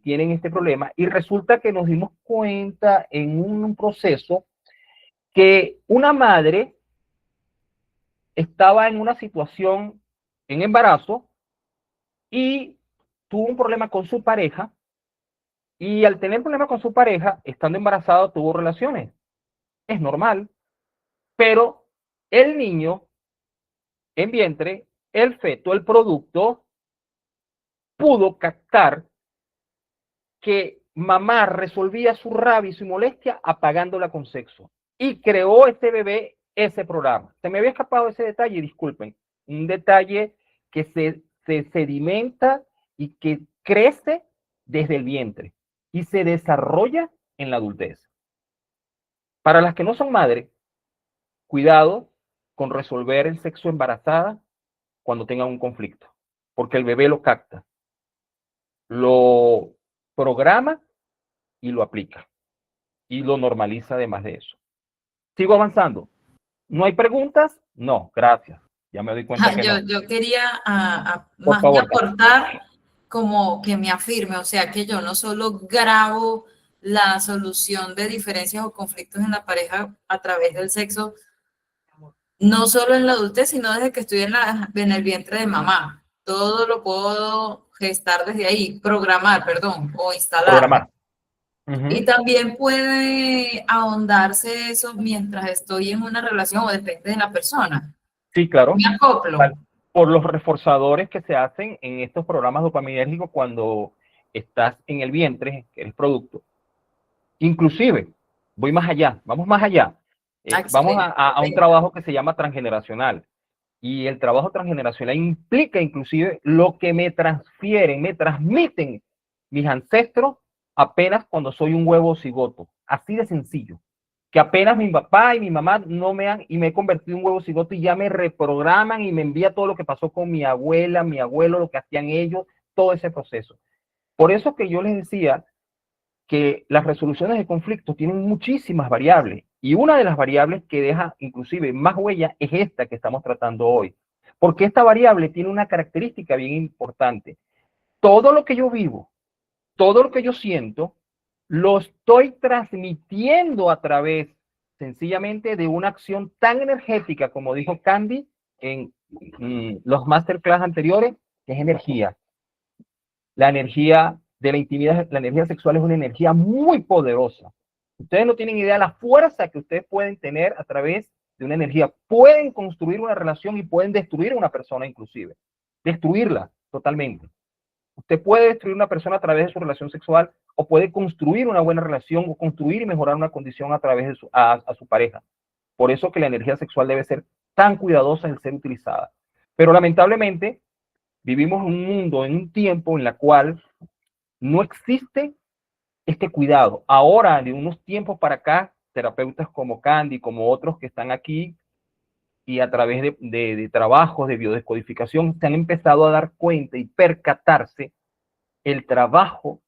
tienen este problema, y resulta que nos dimos cuenta en un proceso que una madre estaba en una situación en embarazo y tuvo un problema con su pareja, y al tener problemas con su pareja, estando embarazada, tuvo relaciones. Es normal, pero el niño en vientre, el feto, el producto, pudo captar que mamá resolvía su rabia y su molestia apagándola con sexo. Y creó este bebé ese programa. Se me había escapado ese detalle, disculpen. Un detalle que se sedimenta y que crece desde el vientre y se desarrolla en la adultez. Para las que no son madres, cuidado con resolver el sexo embarazada cuando tengan un conflicto, porque el bebé lo capta, lo programa y lo aplica y lo normaliza además de eso. Sigo avanzando. ¿No hay preguntas? No, gracias. Ya me doy cuenta que no. Yo quería Por más que favor. aportar como que me afirme, o sea, que yo no solo grabo la solución de diferencias o conflictos en la pareja a través del sexo, no solo en la adultez, sino desde que estoy en el vientre de mamá. Todo lo puedo gestar desde ahí, programar, perdón, o instalar. Programar. Y también puede ahondarse eso mientras estoy en una relación o depende de la persona. Sí, claro. Me acoplo. Por los reforzadores que se hacen en estos programas dopaminérgicos cuando estás en el vientre, que es el producto. Inclusive, voy más allá, vamos más allá. Vamos Excelente. a un trabajo que se llama transgeneracional. Y el trabajo transgeneracional implica inclusive lo que me transfieren, me transmiten mis ancestros apenas cuando soy un huevo cigoto. Así de sencillo. Que apenas mi papá y mi mamá no me han, y me he convertido en un huevo cigoto y ya me reprograman y me envía todo lo que pasó con mi abuela, mi abuelo, lo que hacían ellos, todo ese proceso. Por eso que yo les decía que las resoluciones de conflictos tienen muchísimas variables y una de las variables que deja inclusive más huella es esta que estamos tratando hoy, porque esta variable tiene una característica bien importante. Todo lo que yo vivo, todo lo que yo siento, lo estoy transmitiendo a través sencillamente de una acción tan energética como dijo Candy en los masterclass anteriores, que es energía. La energía de la intimidad, la energía sexual es una energía muy poderosa. Ustedes no tienen idea de la fuerza que ustedes pueden tener a través de una energía. Pueden construir una relación y pueden destruir a una persona inclusive. Destruirla totalmente. Usted puede destruir una persona a través de su relación sexual o puede construir una buena relación o construir y mejorar una condición a través de su pareja. Por eso que la energía sexual debe ser tan cuidadosa en ser utilizada. Pero lamentablemente vivimos en un mundo, en un tiempo en el cual no existe este cuidado. Ahora, de unos tiempos para acá, terapeutas como Candy, como otros que están aquí, y a través de trabajos de biodescodificación, se han empezado a dar cuenta y percatarse el trabajo,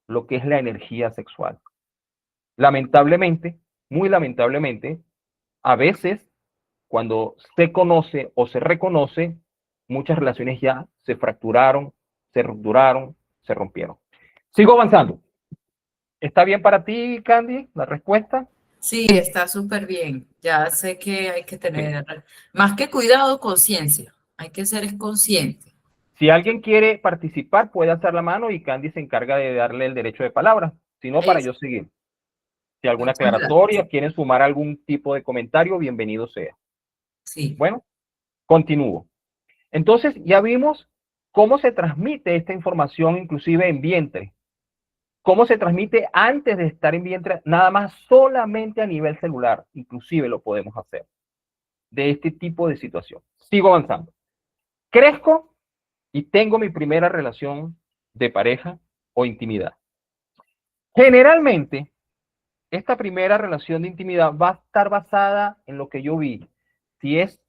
lo que es la energía sexual. Lamentablemente, muy lamentablemente, a veces, cuando se conoce o se reconoce, muchas relaciones ya se fracturaron, se rupturaron, se rompieron. Sigo avanzando. ¿Está bien para ti, Candy, la respuesta? Sí, está súper bien. Ya sé que hay que tener más que cuidado, conciencia. Hay que ser consciente. Si alguien quiere participar, puede hacer la mano y Candy se encarga de darle el derecho de palabra. Si no, para Es, yo seguir. Si alguna muchas gracias. aclaratoria, quieren sumar algún tipo de comentario, bienvenido sea. Sí. Bueno, continúo. Entonces, ya vimos cómo se transmite esta información, inclusive en vientre. Cómo se transmite antes de estar en vientre, nada más solamente a nivel celular. Inclusive lo podemos hacer de este tipo de situación. Sigo avanzando. Crezco y tengo mi primera relación de pareja o intimidad. Generalmente, esta primera relación de intimidad va a estar basada en lo que yo vi. Si es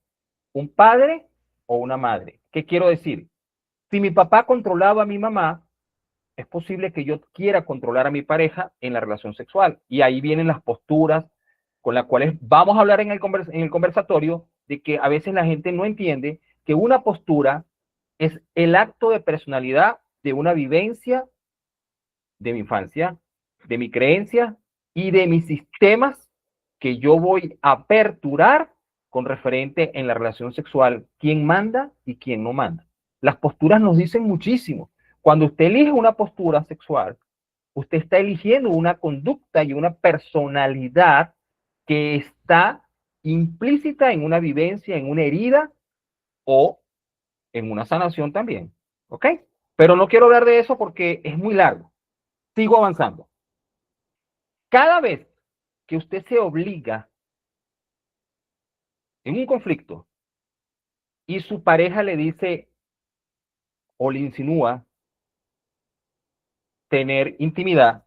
un padre o una madre. ¿Qué quiero decir? Si mi papá controlaba a mi mamá, es posible que yo quiera controlar a mi pareja en la relación sexual. Y ahí vienen las posturas con las cuales vamos a hablar en el conversatorio, de que a veces la gente no entiende que una postura es el acto de personalidad de una vivencia de mi infancia, de mi creencia y de mis sistemas que yo voy a aperturar con referente en la relación sexual, quién manda y quién no manda. Las posturas nos dicen muchísimo. Cuando usted elige una postura sexual, usted está eligiendo una conducta y una personalidad que está implícita en una vivencia, en una herida o en una sanación también. ¿Ok? Pero no quiero hablar de eso porque es muy largo. Sigo avanzando. Cada vez que usted se obliga en un conflicto y su pareja le dice o le insinúa tener intimidad,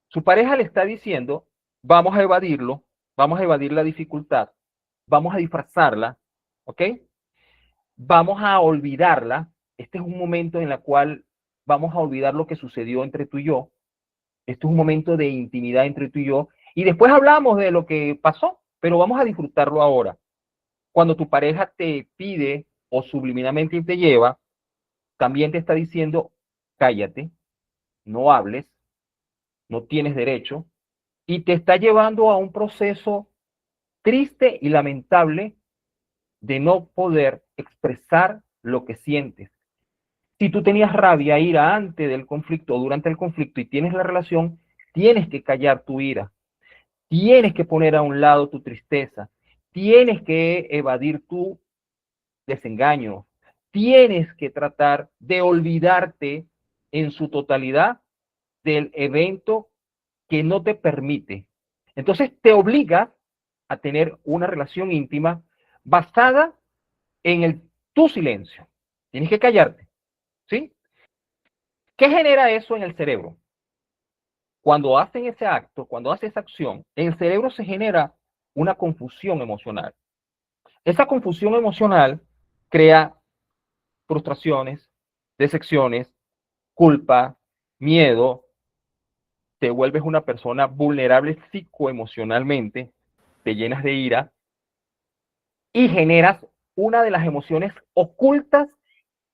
su pareja le está diciendo, vamos a evadirlo, vamos a evadir la dificultad, vamos a disfrazarla, ¿ok? Vamos a olvidarla. Este es un momento en el cual vamos a olvidar lo que sucedió entre tú y yo. Este es un momento de intimidad entre tú y yo. Y después hablamos de lo que pasó, pero vamos a disfrutarlo ahora. Cuando tu pareja te pide o subliminalmente te lleva, también te está diciendo, cállate, no hables, no tienes derecho, y te está llevando a un proceso triste y lamentable de no poder expresar lo que sientes. Si tú tenías rabia, ira antes del conflicto, durante el conflicto y tienes la relación, tienes que callar tu ira, tienes que poner a un lado tu tristeza, tienes que evadir tu desengaño, tienes que tratar de olvidarte en su totalidad del evento que no te permite. Entonces te obliga a tener una relación íntima basada en tu silencio. Tienes que callarte, ¿sí? ¿Qué genera eso en el cerebro? Cuando hacen ese acto, cuando hace esa acción, en el cerebro se genera una confusión emocional. Esa confusión emocional crea frustraciones, decepciones, culpa, miedo, te vuelves una persona vulnerable psicoemocionalmente, te llenas de ira y generas una de las emociones ocultas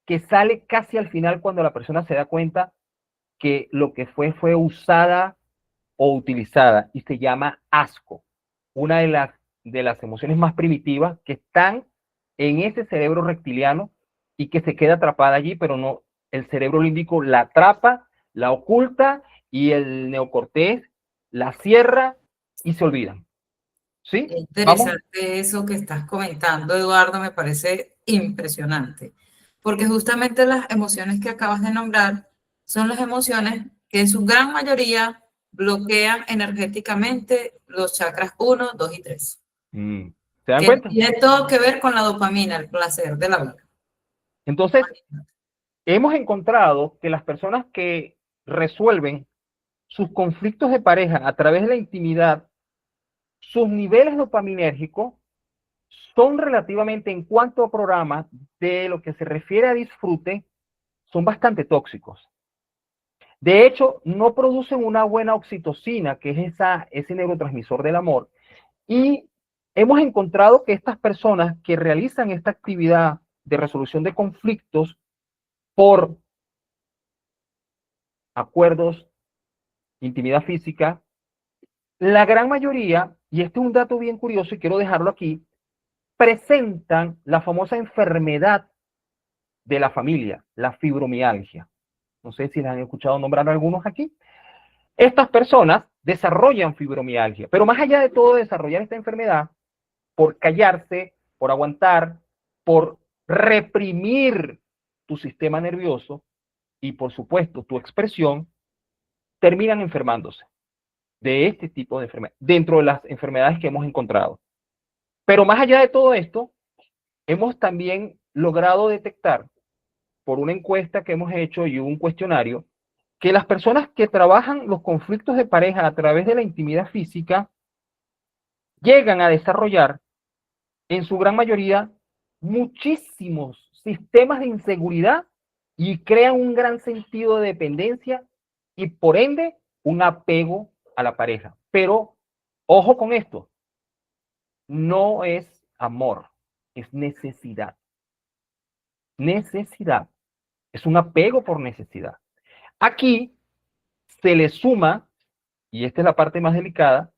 que sale casi al final cuando la persona se da cuenta que lo que fue usada o utilizada y se llama asco. Una de las emociones más primitivas que están en ese cerebro reptiliano y que se queda atrapada allí, pero no, el cerebro límbico la atrapa, la oculta y el neocortés la cierra y se olvidan. ¿Sí? Vamos. Interesante eso que estás comentando, Eduardo, me parece impresionante, porque justamente las emociones que acabas de nombrar son las emociones que en su gran mayoría bloquean energéticamente los chakras 1, 2 y 3, ¿Se dan que cuenta? tiene todo que ver con la dopamina, el placer de la vida. Entonces, hemos encontrado que las personas que resuelven sus conflictos de pareja a través de la intimidad, sus niveles dopaminérgicos son relativamente, en cuanto a programas de lo que se refiere a disfrute, son bastante tóxicos. De hecho, no producen una buena oxitocina, que es ese neurotransmisor del amor. Y hemos encontrado que estas personas que realizan esta actividad de resolución de conflictos por acuerdos, intimidad física, la gran mayoría, y este es un dato bien curioso y quiero dejarlo aquí, presentan la famosa enfermedad de la familia, la fibromialgia. No sé si les han escuchado nombrar algunos aquí. Estas personas desarrollan fibromialgia, pero más allá de todo desarrollar esta enfermedad, por callarse, por aguantar, por reprimir tu sistema nervioso y por supuesto tu expresión, terminan enfermándose de este tipo de enfermedad, dentro de las enfermedades que hemos encontrado. Pero más allá de todo esto, hemos también logrado detectar por una encuesta que hemos hecho y un cuestionario, que las personas que trabajan los conflictos de pareja a través de la intimidad física llegan a desarrollar, en su gran mayoría, muchísimos sistemas de inseguridad y crean un gran sentido de dependencia y por ende un apego a la pareja. Pero ojo con esto, no es amor, es necesidad. Necesidad. Es un apego por necesidad. Aquí se le suma, y esta es la parte más delicada,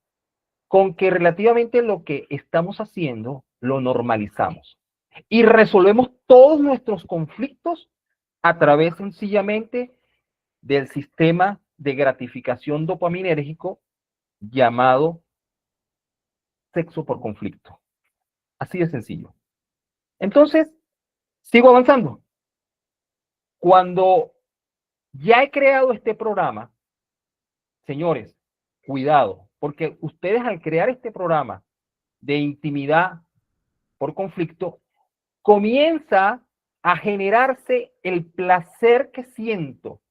con que relativamente lo que estamos haciendo lo normalizamos y resolvemos todos nuestros conflictos a través sencillamente del sistema de gratificación dopaminérgico llamado sexo por conflicto. Así de sencillo. Entonces, sigo avanzando. Cuando ya he creado este programa, señores, cuidado, porque ustedes al crear este programa de intimidad por conflicto, comienza a generarse el placer que siento.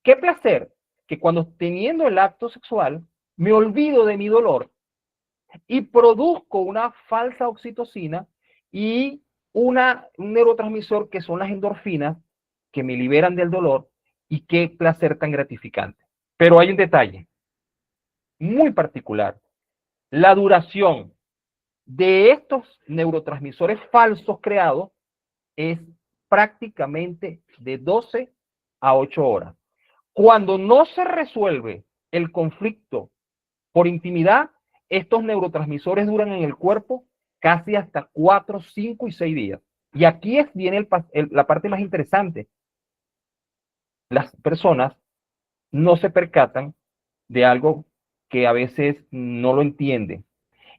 ¿Qué placer? Que cuando teniendo el acto sexual, me olvido de mi dolor y produzco una falsa oxitocina y un neurotransmisor que son las endorfinas que me liberan del dolor, y qué placer tan gratificante. Pero hay un detalle muy particular. La duración de estos neurotransmisores falsos creados es prácticamente de 12 a 8 horas. Cuando no se resuelve el conflicto por intimidad, estos neurotransmisores duran en el cuerpo casi hasta 4, 5 y 6 días. Y aquí viene la parte más interesante. Las personas no se percatan de algo que a veces no lo entienden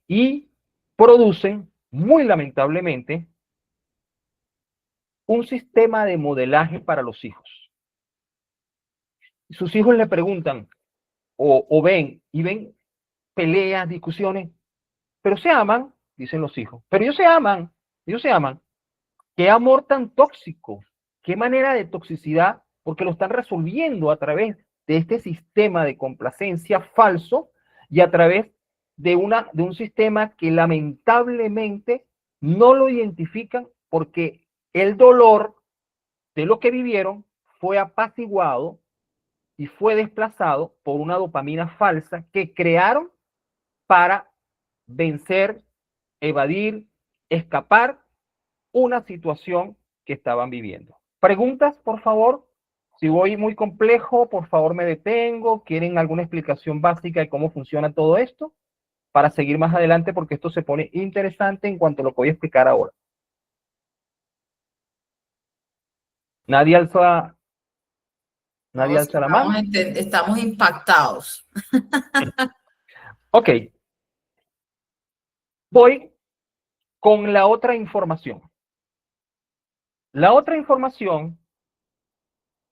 y producen, muy lamentablemente, un sistema de modelaje para los hijos. Sus hijos le preguntan o ven y ven peleas, discusiones, pero se aman, dicen los hijos, pero ellos se aman. Qué amor tan tóxico, qué manera de toxicidad, porque lo están resolviendo a través de este sistema de complacencia falso y a través de un sistema que lamentablemente no lo identifican, porque el dolor de lo que vivieron fue apaciguado y fue desplazado por una dopamina falsa que crearon para vencer, evadir, escapar una situación que estaban viviendo. Preguntas, por favor. Si voy muy complejo, por favor me detengo. ¿Quieren alguna explicación básica de cómo funciona todo esto? Para seguir más adelante, porque esto se pone interesante en cuanto a lo que voy a explicar ahora. Nadie alza la mano. Estamos impactados. Ok. Voy con la otra información. La otra información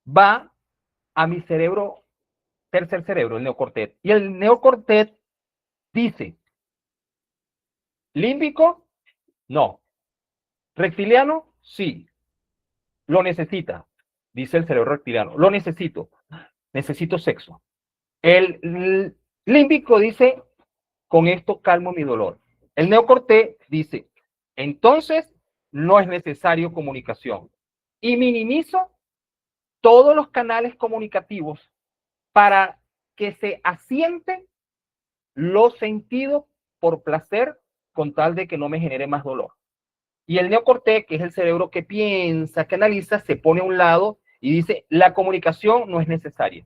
va a mi cerebro, tercer cerebro, el neocortés. Y el neocortés dice, límbico, no. Reptiliano, sí. Lo necesita, dice el cerebro reptiliano. Lo necesito. Necesito sexo. El límbico dice, con esto calmo mi dolor. El neocortés dice, entonces no es necesario comunicación. Y minimizo todos los canales comunicativos para que se asienten los sentidos por placer, con tal de que no me genere más dolor. Y el neocortés, que es el cerebro que piensa, que analiza, se pone a un lado y dice, la comunicación no es necesaria.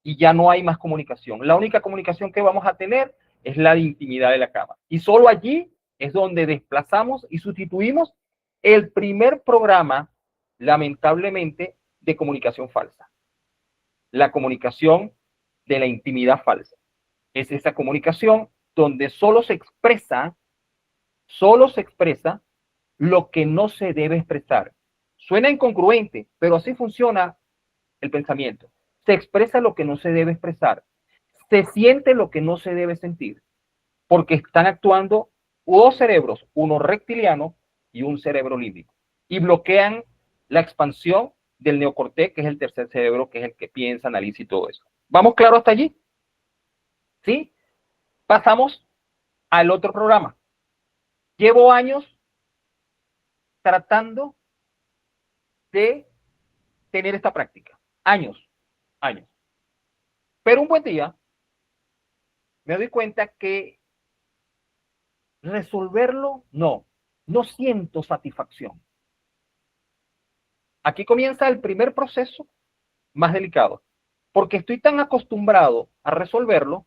Y ya no hay más comunicación. La única comunicación que vamos a tener es la de intimidad de la cama. Y solo allí es donde desplazamos y sustituimos el primer programa, lamentablemente, de comunicación falsa. La comunicación de la intimidad falsa. Es esa comunicación donde solo se expresa lo que no se debe expresar. Suena incongruente, pero así funciona el pensamiento. Se expresa lo que no se debe expresar. Se siente lo que no se debe sentir, porque están actuando dos cerebros, uno reptiliano y un cerebro límbico, y bloquean la expansión del neocortés, que es el tercer cerebro, que es el que piensa, analiza y todo eso. ¿Vamos claro hasta allí? ¿Sí? Pasamos al otro programa. Llevo años tratando de tener esta práctica. Años. Pero un buen día me doy cuenta que resolverlo, no siento satisfacción. Aquí comienza el primer proceso más delicado. porque estoy tan acostumbrado a resolverlo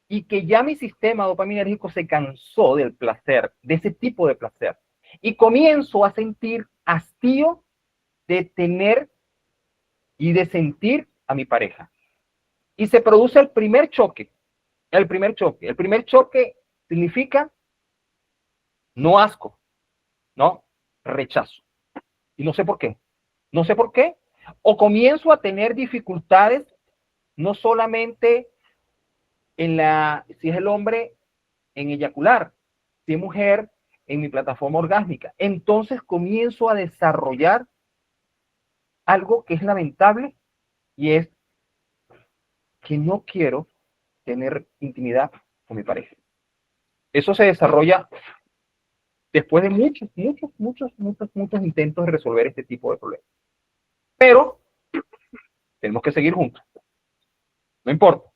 y que ya mi sistema dopaminérgico se cansó del placer, de ese tipo de placer. Y comienzo a sentir hastío de tener y de sentir a mi pareja. Y se produce el primer choque. El primer choque. El primer choque significa no asco, no rechazo. Y no sé por qué. No sé por qué. O comienzo a tener dificultades, no solamente en la, si es el hombre, en eyacular, si es mujer, en mi plataforma orgásmica. Entonces comienzo a desarrollar algo que es lamentable y es que no quiero tener intimidad con mi pareja. Eso se desarrolla después de muchos intentos de resolver este tipo de problemas. Pero tenemos que seguir juntos. No importa.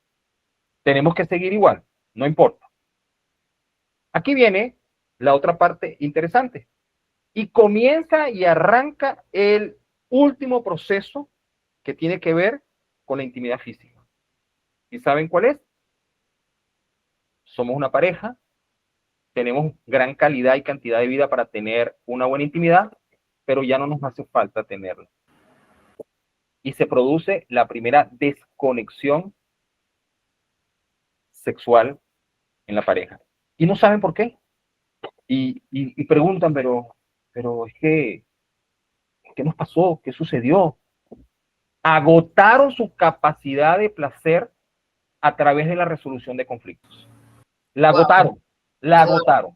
Tenemos que seguir igual. No importa. Aquí viene la otra parte interesante. Y comienza y arranca el último proceso que tiene que ver con la intimidad física. ¿Y saben cuál es? Somos una pareja, tenemos gran calidad y cantidad de vida para tener una buena intimidad, pero ya no nos hace falta tenerla. Y se produce la primera desconexión sexual en la pareja. Y no saben por qué. Y preguntan, pero es que, ¿qué nos pasó? ¿Qué sucedió? Agotaron su capacidad de placer a través de la resolución de conflictos. La Wow, agotaron, la agotaron.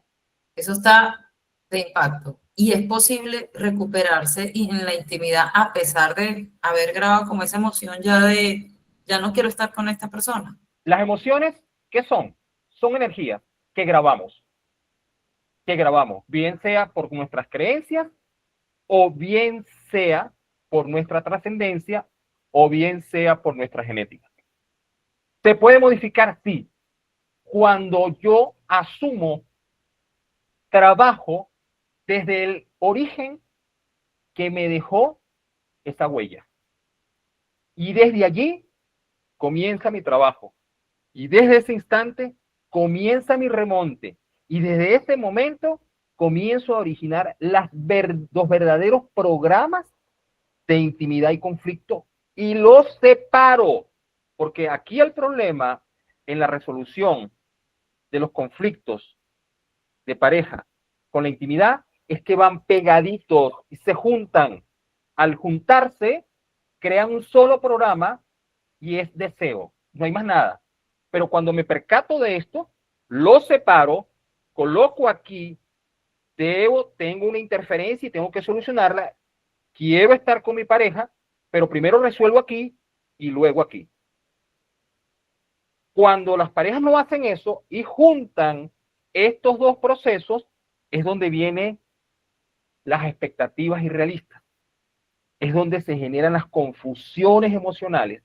eso está de impacto. Y es posible recuperarse en la intimidad a pesar de haber grabado como esa emoción ya de, ya no quiero estar con esta persona. Las emociones, ¿qué son? Son energías que grabamos, bien sea por nuestras creencias, o bien sea por nuestra trascendencia, o bien sea por nuestra genética. ¿Se puede modificar? Sí. Cuando yo asumo, trabajo desde el origen que me dejó esa huella. Y desde allí comienza mi trabajo. Y desde ese instante comienza mi remonte. Y desde ese momento comienzo a originar los verdaderos programas de intimidad y conflicto y los separo. Porque aquí el problema en la resolución de los conflictos de pareja con la intimidad es que van pegaditos y se juntan. Al juntarse, crean un solo programa y es deseo. No hay más nada. Pero cuando me percato de esto, lo separo, coloco aquí, tengo una interferencia y tengo que solucionarla. Quiero estar con mi pareja, pero primero resuelvo aquí y luego aquí. Cuando las parejas no hacen eso y juntan estos dos procesos, es donde vienen las expectativas irrealistas. Es donde se generan las confusiones emocionales.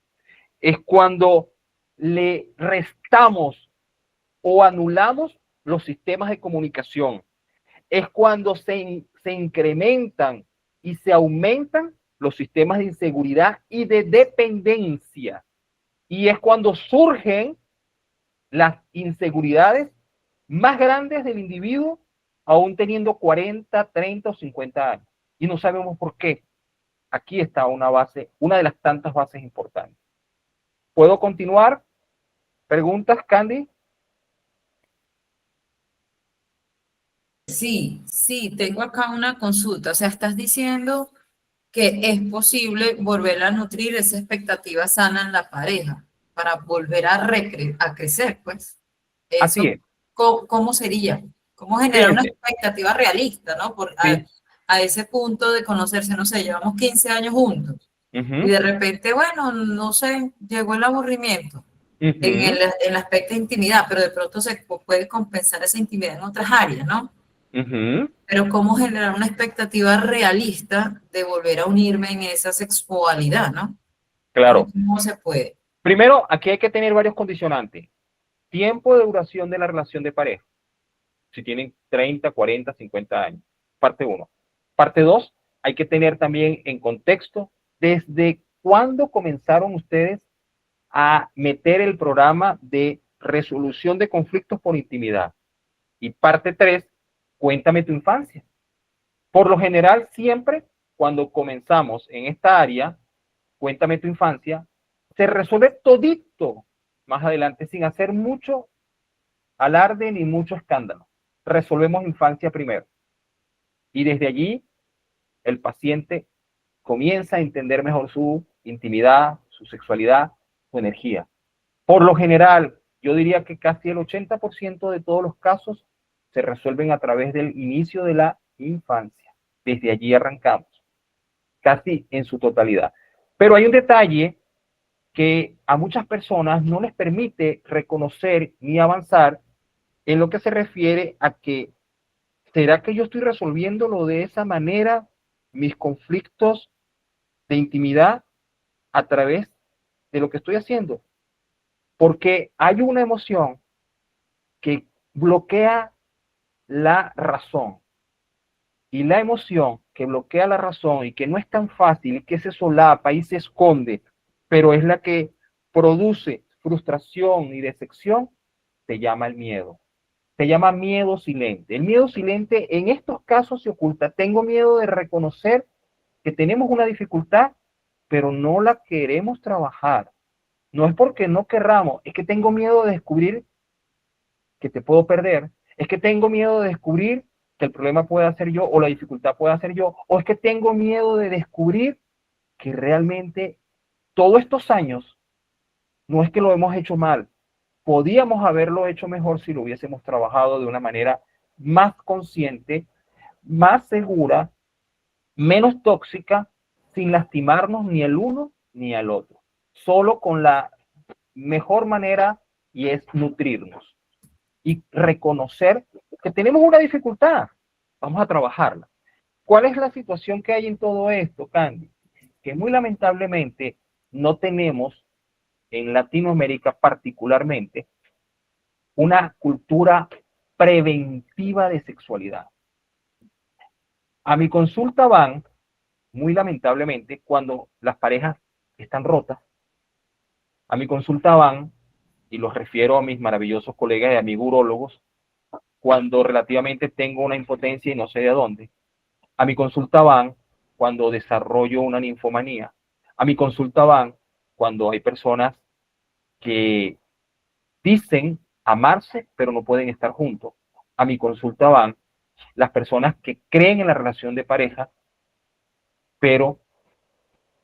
Es cuando le restamos o anulamos los sistemas de comunicación. Es cuando se incrementan y se aumentan los sistemas de inseguridad y de dependencia. Y es cuando surgen las inseguridades más grandes del individuo, aún teniendo 40, 30 o 50 años. Y no sabemos por qué. Aquí está una base, una de las tantas bases importantes. ¿Puedo continuar? ¿Preguntas, Candy? Sí, sí, tengo acá una consulta. O sea, estás diciendo que es posible volver a nutrir esa expectativa sana en la pareja para volver a crecer, pues. Así Eso, es. ¿cómo sería? ¿Cómo generar una Fíjense, expectativa realista, ¿no? sí. A ese punto de conocerse, no sé, llevamos 15 años juntos y de repente, bueno, no sé, llegó el aburrimiento en el aspecto de intimidad, pero de pronto se puede compensar esa intimidad en otras áreas, ¿no? Pero cómo generar una expectativa realista de volver a unirme en esa sexualidad, ¿no? Claro. ¿Cómo se puede? Primero, aquí hay que tener varios condicionantes. Tiempo de duración de la relación de pareja. Si tienen 30, 40, 50 años. Parte 1. Parte 2, hay que tener también en contexto desde cuándo comenzaron ustedes a meter el programa de resolución de conflictos por intimidad. Y parte 3, cuéntame tu infancia. Por lo general, siempre cuando comenzamos en esta área, cuéntame tu infancia, se resuelve todito más adelante sin hacer mucho alarde ni mucho escándalo. Resolvemos infancia primero. Y desde allí, el paciente comienza a entender mejor su intimidad, su sexualidad, su energía. Por lo general, yo diría que casi el 80% de todos los casos se resuelven a través del inicio de la infancia. Desde allí arrancamos, casi en su totalidad. Pero hay un detalle que a muchas personas no les permite reconocer ni avanzar en lo que se refiere a que, ¿será que yo estoy resolviéndolo de esa manera, mis conflictos de intimidad, a través de lo que estoy haciendo? Porque hay una emoción que bloquea la razón. Y la emoción que bloquea la razón y que no es tan fácil y que se solapa y se esconde, pero es la que produce frustración y decepción, se llama el miedo. Se llama miedo silente. El miedo silente en estos casos se oculta. Tengo miedo de reconocer que tenemos una dificultad, pero no la queremos trabajar. No es porque no querramos, es que tengo miedo de descubrir que te puedo perder, es que tengo miedo de descubrir que el problema pueda ser yo o la dificultad pueda ser yo, o es que tengo miedo de descubrir que realmente todos estos años no es que lo hemos hecho mal, podíamos haberlo hecho mejor si lo hubiésemos trabajado de una manera más consciente, más segura, menos tóxica, sin lastimarnos ni el uno ni al otro, solo con la mejor manera, y es nutrirnos y reconocer que tenemos una dificultad. Vamos a trabajarla. ¿Cuál es la situación que hay en todo esto, Candy? Que muy lamentablemente no tenemos en Latinoamérica particularmente una cultura preventiva de sexualidad. A mi consulta van, muy lamentablemente, cuando las parejas están rotas. A mi consulta van, y los refiero a mis maravillosos colegas y amigos urólogos, cuando relativamente tengo una impotencia y no sé de dónde. A mi consulta van cuando desarrollo una ninfomanía. A mi consulta van cuando hay personas que dicen amarse, pero no pueden estar juntos. A mi consulta van las personas que creen en la relación de pareja, pero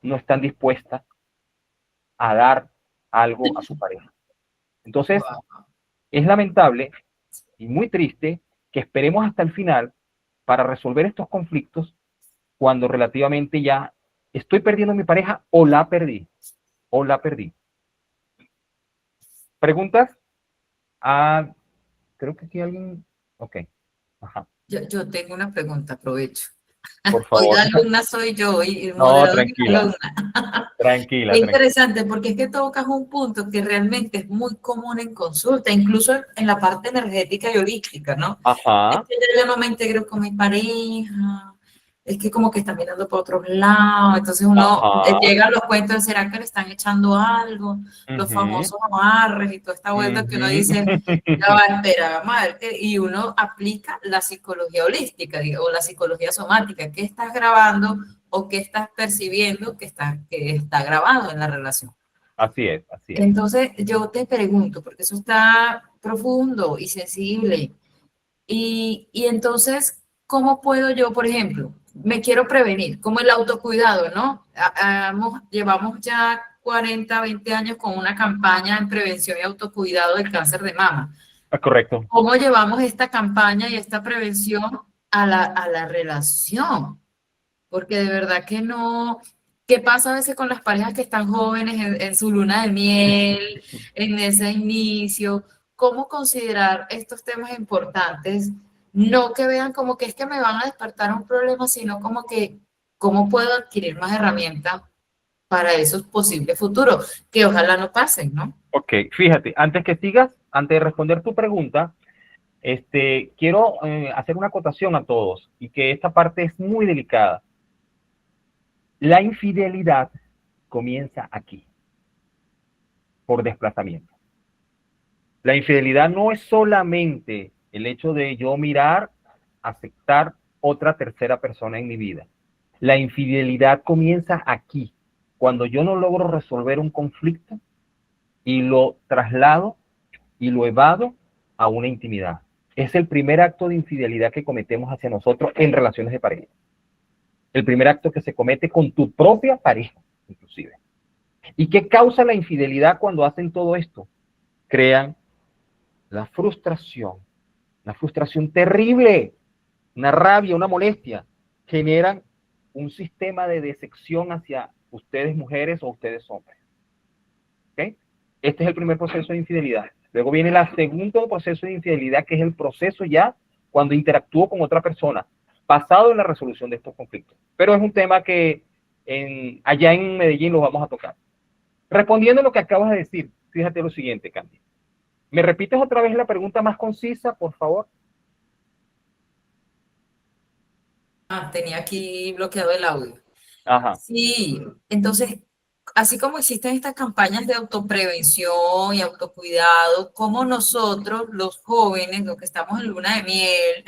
no están dispuestas a dar algo a su pareja. Entonces, es lamentable y muy triste que esperemos hasta el final para resolver estos conflictos cuando relativamente ya estoy perdiendo a mi pareja o la perdí. O la perdí. ¿Preguntas? Ah, creo que aquí alguien... Ok. Ajá. Yo tengo una pregunta, aprovecho. Por Hoy favor. la alumna soy yo y el No, moderador es la tranquila. alumna. Tranquila, Es tranquila. interesante porque es que tocas un punto que realmente es muy común en consulta, incluso en la parte energética y holística, ¿no? Es Ajá. que yo no me integro con mi pareja, es que como que están mirando por otros lados, entonces uno Ajá. llega a los cuentos, ¿será que le están echando algo? Los Ujú, famosos amarres y toda esta vuelta que uno dice, ujú. ya va, espera, vamos a ver, y uno aplica la psicología holística o la psicología somática, ¿qué estás grabando o qué estás percibiendo que está grabado en la relación? Así es, así es. Entonces yo te pregunto, porque eso está profundo y sensible, y entonces, ¿cómo puedo yo, por ejemplo, me quiero prevenir, como el autocuidado, ¿no? Llevamos ya 40, 20 años con una campaña en prevención y autocuidado del cáncer de mama. Ah, correcto. ¿Cómo llevamos esta campaña y esta prevención a la relación? Porque de verdad que no. ¿Qué pasa a veces con las parejas que están jóvenes en su luna de miel, en ese inicio? ¿Cómo considerar estos temas importantes? No que vean como que es que me van a despertar un problema, sino como que cómo puedo adquirir más herramientas para esos posibles futuros, que ojalá no pasen, ¿no? Ok, fíjate, antes que sigas, antes de responder tu pregunta, quiero hacer una acotación a todos y que esta parte es muy delicada. La infidelidad comienza aquí. por desplazamiento. La infidelidad no es solamente el hecho de yo mirar, aceptar otra tercera persona en mi vida. La infidelidad comienza aquí, cuando yo no logro resolver un conflicto y lo traslado y lo evado a una intimidad. Es el primer acto de infidelidad que cometemos hacia nosotros en relaciones de pareja. El primer acto que se comete con tu propia pareja, inclusive. ¿Y qué causa la infidelidad cuando hacen todo esto? Crean la frustración terrible, una rabia, una molestia. Generan un sistema de decepción hacia ustedes mujeres o ustedes hombres. ¿Okay? Este es el primer proceso de infidelidad. Luego viene el segundo proceso de infidelidad, que es el proceso ya cuando interactúo con otra persona, basado en la resolución de estos conflictos. Pero es un tema que allá en Medellín lo vamos a tocar. Respondiendo a lo que acabas de decir, fíjate lo siguiente, Candy. ¿Me repites otra vez la pregunta más concisa, por favor? Tenía aquí bloqueado el audio. Ajá. Sí, entonces, así como existen estas campañas de autoprevención y autocuidado, como nosotros, los jóvenes, los que estamos en luna de miel,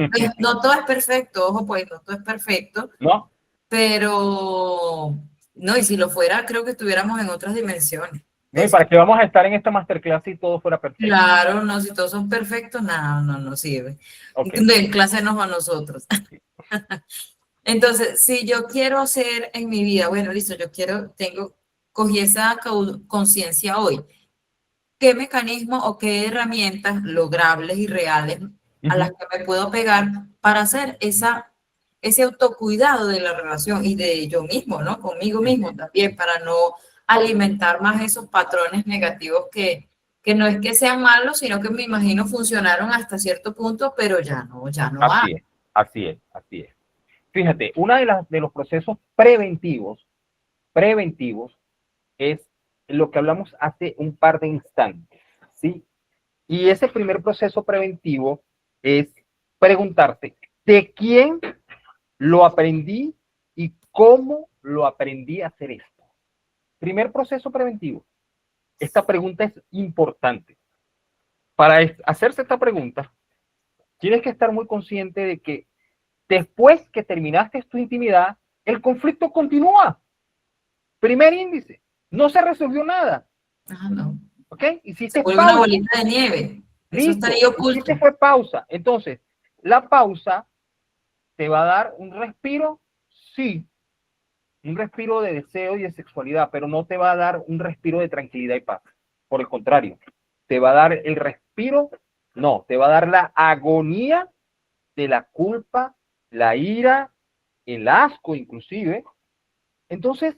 pues, no todo es perfecto, ojo, pues no todo es perfecto, ¿No? pero no, y si lo fuera, creo que estuviéramos en otras dimensiones. ¿No? ¿Y para qué vamos a estar en esta masterclass si todo fuera perfecto? Claro, no, si todos son perfectos, nada, no sirve. Okay. En clase nos a nosotros. Entonces, si yo quiero hacer en mi vida, bueno, listo, cogí esa conciencia hoy. ¿Qué mecanismo o qué herramientas logrables y reales a las que me puedo pegar para hacer ese autocuidado de la relación y de yo mismo, ¿no? Conmigo mismo también, para no alimentar más esos patrones negativos que no es que sean malos, sino que me imagino funcionaron hasta cierto punto, pero ya no va. Así es. Fíjate, uno de los procesos preventivos es lo que hablamos hace un par de instantes, ¿sí? Y ese primer proceso preventivo es preguntarte de quién lo aprendí y cómo lo aprendí a hacer esto. Primer proceso preventivo. Esta pregunta es importante. Para hacerse esta pregunta, tienes que estar muy consciente de que después que terminaste tu intimidad, el conflicto continúa. Primer índice, no se resolvió nada. No. ¿Ok? Se Hiciste vuelve pausa. una bolita de nieve. Eso está ahí oculto. Hiciste fue pausa. Entonces, la pausa te va a dar un respiro, sí, un respiro de deseo y de sexualidad, pero no te va a dar un respiro de tranquilidad y paz. Por el contrario, te va a dar el respiro, no, te va a dar la agonía de la culpa, la ira, el asco inclusive. Entonces,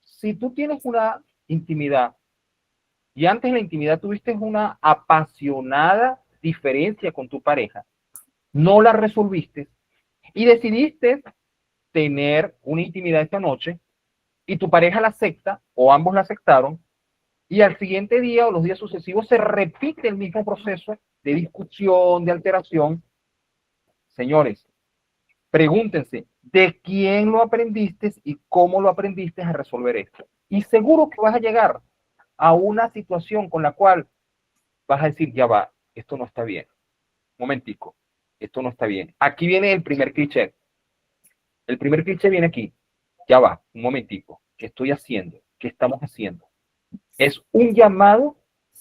si tú tienes una intimidad y antes de la intimidad tuviste una apasionada diferencia con tu pareja, no la resolviste y decidiste tener una intimidad esta noche y tu pareja la acepta o ambos la aceptaron y al siguiente día o los días sucesivos se repite el mismo proceso de discusión, de alteración. Señores, pregúntense de quién lo aprendiste y cómo lo aprendiste a resolver esto. Y seguro que vas a llegar a una situación con la cual vas a decir, ya va, esto no está bien. Momentico, esto no está bien. Aquí viene el primer cliché. El primer cliché viene aquí. Ya va, un momentico. ¿Qué estoy haciendo? ¿Qué estamos haciendo? Es un llamado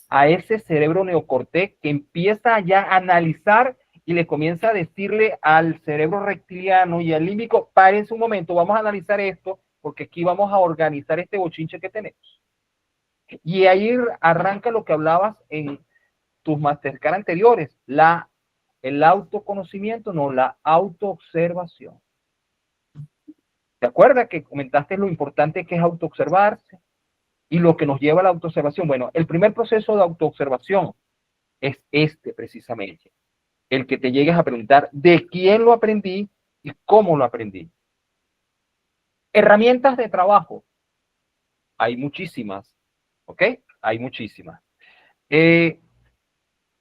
a ese cerebro neocortés que empieza ya a analizar y le comienza a decirle al cerebro reptiliano y al límbico, párense un momento, vamos a analizar esto, porque aquí vamos a organizar este bochinche que tenemos. Y ahí arranca lo que hablabas en tus masterclass anteriores, el autoconocimiento, no, la autoobservación. ¿Te acuerdas que comentaste lo importante que es autoobservarse y lo que nos lleva a la autoobservación? Bueno, el primer proceso de autoobservación es este precisamente, el que te llegues a preguntar de quién lo aprendí y cómo lo aprendí. Herramientas de trabajo, hay muchísimas, ¿ok? Hay muchísimas.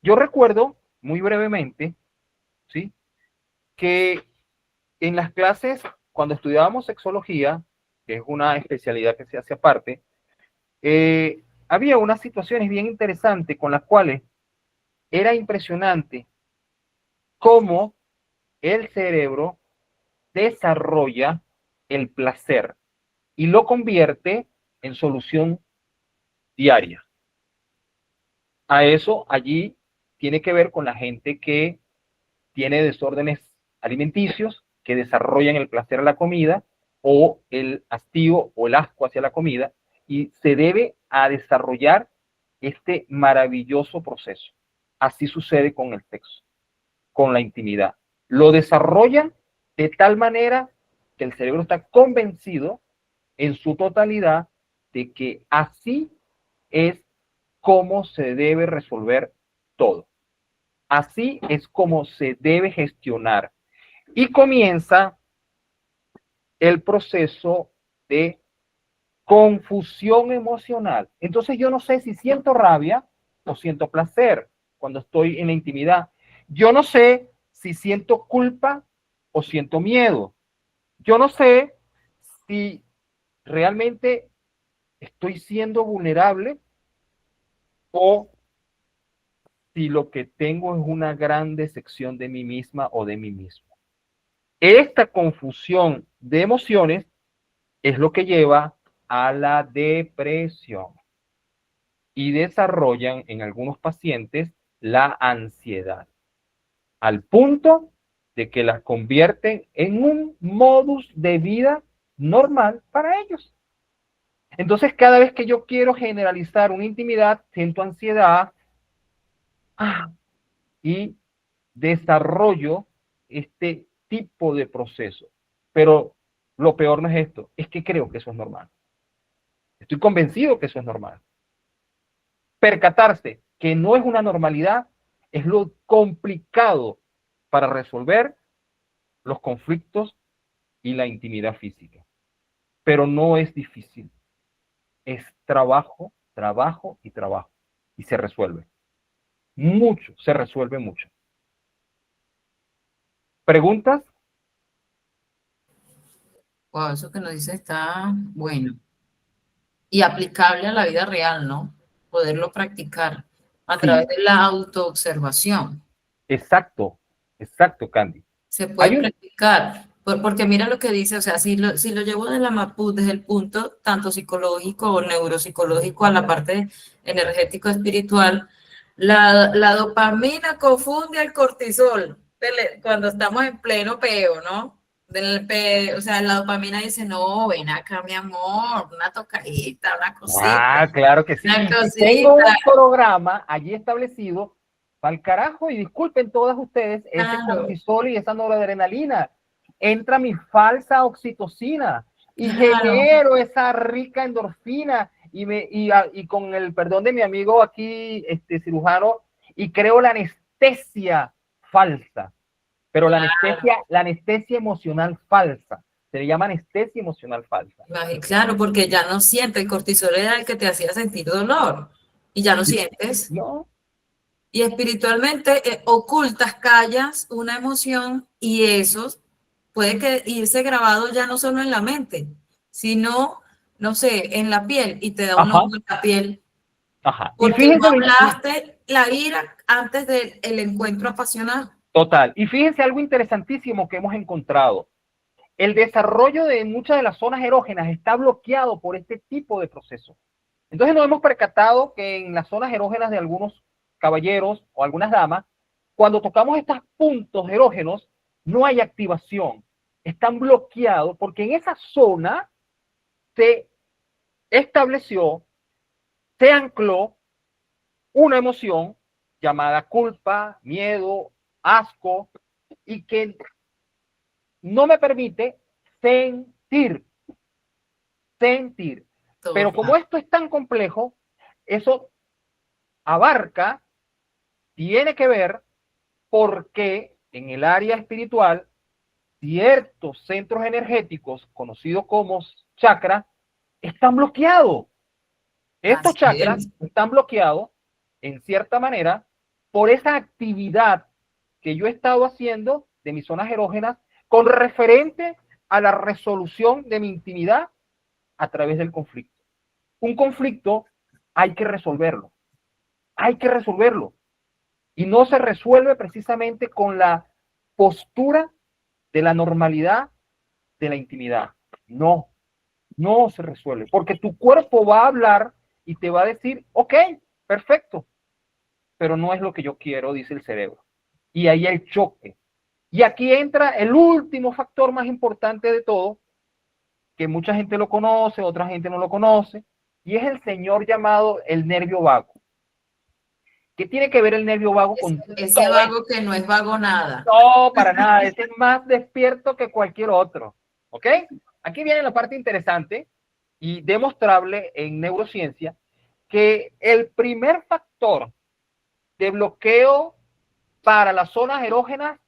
Yo recuerdo muy brevemente, ¿sí? Que en las clases, cuando estudiábamos sexología, que es una especialidad que se hace aparte, había unas situaciones bien interesantes con las cuales era impresionante cómo el cerebro desarrolla el placer y lo convierte en solución diaria. A eso allí tiene que ver con la gente que tiene desórdenes alimenticios, que desarrollan el placer a la comida o el hastío o el asco hacia la comida, y se debe a desarrollar este maravilloso proceso. Así sucede con el sexo, con la intimidad. Lo desarrollan de tal manera que el cerebro está convencido en su totalidad de que así es como se debe resolver todo. Así es como se debe gestionar. Y comienza el proceso de confusión emocional. Entonces yo no sé si siento rabia o siento placer cuando estoy en la intimidad. Yo no sé si siento culpa o siento miedo. Yo no sé si realmente estoy siendo vulnerable o si lo que tengo es una gran decepción de mí misma o de mí mismo. Esta confusión de emociones es lo que lleva a la depresión y desarrollan en algunos pacientes la ansiedad, al punto de que las convierten en un modus de vida normal para ellos. Entonces, cada vez que yo quiero generalizar una intimidad, siento ansiedad y desarrollo este tipo de proceso. Pero lo peor no es esto, es que creo que eso es normal. Estoy convencido que eso es normal. Percatarse que no es una normalidad es lo complicado para resolver los conflictos y la intimidad física. Pero no es difícil. Es trabajo, trabajo y trabajo. Y se resuelve. Mucho, se resuelve mucho. ¿Preguntas? Wow, eso que nos dice está bueno y aplicable a la vida real, ¿no? Poderlo practicar a través Sí, de la autoobservación. exacto, exacto, Candy. Se puede Hay un... practicar, porque mira lo que dice, o sea, si lo llevo de la MAPU desde el punto tanto psicológico o neuropsicológico a la parte energético espiritual, la dopamina confunde al cortisol cuando estamos en pleno peo, ¿no? O sea, la dopamina dice, no, ven acá, mi amor, una tocadita, Ah, claro que sí. una Y si tengo cosita, un programa allí establecido, para el carajo, y disculpen todas ustedes, ese claro, cortisol y esa noradrenalina, entra mi falsa oxitocina y claro. genero esa rica endorfina y con el perdón de mi amigo aquí, cirujano, y creo la anestesia falsa, pero la anestesia emocional falsa. Se le llama anestesia emocional falsa. Claro, porque ya no sientes, el cortisol era el que te hacía sentir dolor y ya no Y, sientes. no, Y espiritualmente ocultas, callas una emoción y eso puede que irse grabado ya no solo en la mente, sino, no sé, en la piel y te da un ajá, nudo en la piel ajá. Y porque no fíjense, hablaste la ira antes del encuentro apasionado. total, y fíjense algo interesantísimo que hemos encontrado. El desarrollo de muchas de las zonas erógenas está bloqueado por este tipo de procesos. Entonces nos hemos percatado que en las zonas erógenas de algunos caballeros o algunas damas, cuando tocamos estos puntos erógenos, no hay activación. Están bloqueados porque en esa zona se estableció, se ancló una emoción llamada culpa, miedo, asco, y que no me permite sentir, sentir. Pero como Total. esto es tan complejo, eso abarca, tiene que ver porque en el área espiritual ciertos centros energéticos conocidos como chakras están bloqueados. Estos Así chakras es. están bloqueados en cierta manera por esa actividad que yo he estado haciendo de mis zonas erógenas con referente a la resolución de mi intimidad a través del conflicto. un conflicto hay que resolverlo. Hay que resolverlo. Y no se resuelve precisamente con la postura de la normalidad, de la intimidad. No, no se resuelve. Porque tu cuerpo va a hablar y te va a decir, ok, perfecto, pero no es lo que yo quiero, dice el cerebro. Y ahí el choque. Y aquí entra el último factor más importante de todo, que mucha gente lo conoce, otra gente no lo conoce, y es el señor llamado el nervio vago. ¿Qué tiene que ver el nervio vago con ese vago que no es vago nada? No, para nada, ese es más despierto que cualquier otro, ¿ok? Aquí viene la parte interesante y demostrable en neurociencia, que el primer factor de bloqueo para las zonas erógenas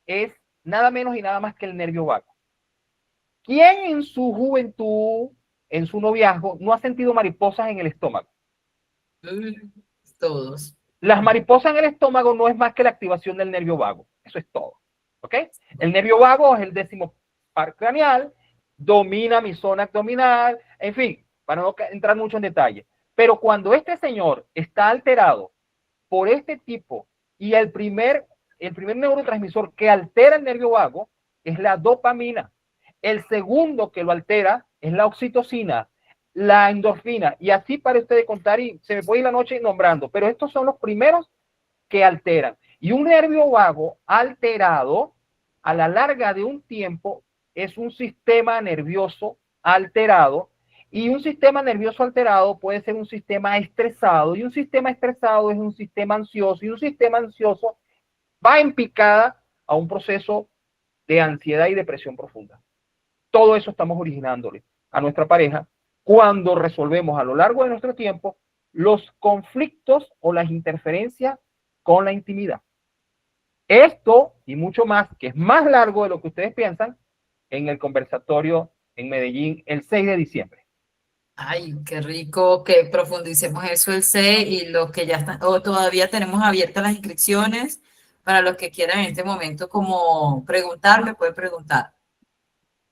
es nada menos y nada más que el nervio vago. ¿Quién en su juventud, en su noviazgo, no ha sentido mariposas en el estómago? Todos. Las mariposas en el estómago no es más que la activación del nervio vago. Eso es todo. ¿Ok? El nervio vago es el 10º par craneal, domina mi zona abdominal, en fin, para no entrar mucho en detalle. Pero cuando este señor está alterado por este tipo y el primer neurotransmisor que altera el nervio vago es la dopamina. El segundo que lo altera es la oxitocina, la endorfina, y así para ustedes contar, y se me puede ir la noche nombrando, pero estos son los primeros que alteran. Y un nervio vago alterado, a la larga de un tiempo, es un sistema nervioso alterado, y un sistema nervioso alterado puede ser un sistema estresado, y un sistema estresado es un sistema ansioso, y un sistema ansioso va en picada a un proceso de ansiedad y depresión profunda. Todo eso estamos originándole a nuestra pareja cuando resolvemos a lo largo de nuestro tiempo los conflictos o las interferencias con la intimidad. Esto y mucho más, que es más largo de lo que ustedes piensan, en el conversatorio en Medellín el 6 de diciembre. Ay, qué rico que profundicemos eso el C y los que ya están, o todavía tenemos abiertas las inscripciones, para los que quieran en este momento como preguntar, me pueden preguntar.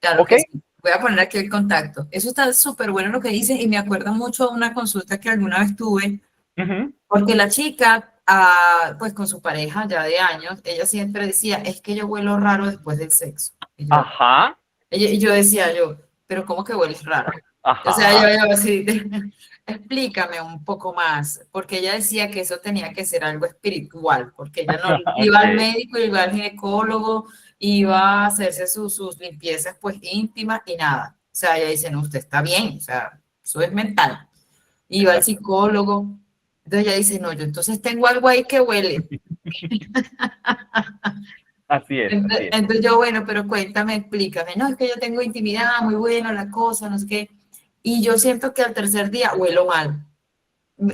Claro ¿Ok? que sí. Voy a poner aquí el contacto. Eso está súper bueno lo que dice y me acuerdo mucho de una consulta que alguna vez tuve, porque la chica, pues con su pareja ya de años, ella siempre decía, es que yo huelo raro después del sexo. Y yo, Ajá. y yo decía, pero ¿cómo que hueles raro? Ajá. O sea, yo así, explícame un poco más, porque ella decía que eso tenía que ser algo espiritual, porque ella no iba al médico, iba al ginecólogo, iba a hacerse sus limpiezas pues íntimas y nada. O sea, ella dice, no, usted está bien, o sea, eso es mental. Iba al psicólogo, entonces ella dice, no, yo entonces tengo algo ahí que huele. Así es. Entonces yo, bueno, pero cuéntame, explícame. No, es que yo tengo intimidad, muy bueno, la cosa, no sé qué. Y yo siento que al tercer día huelo mal,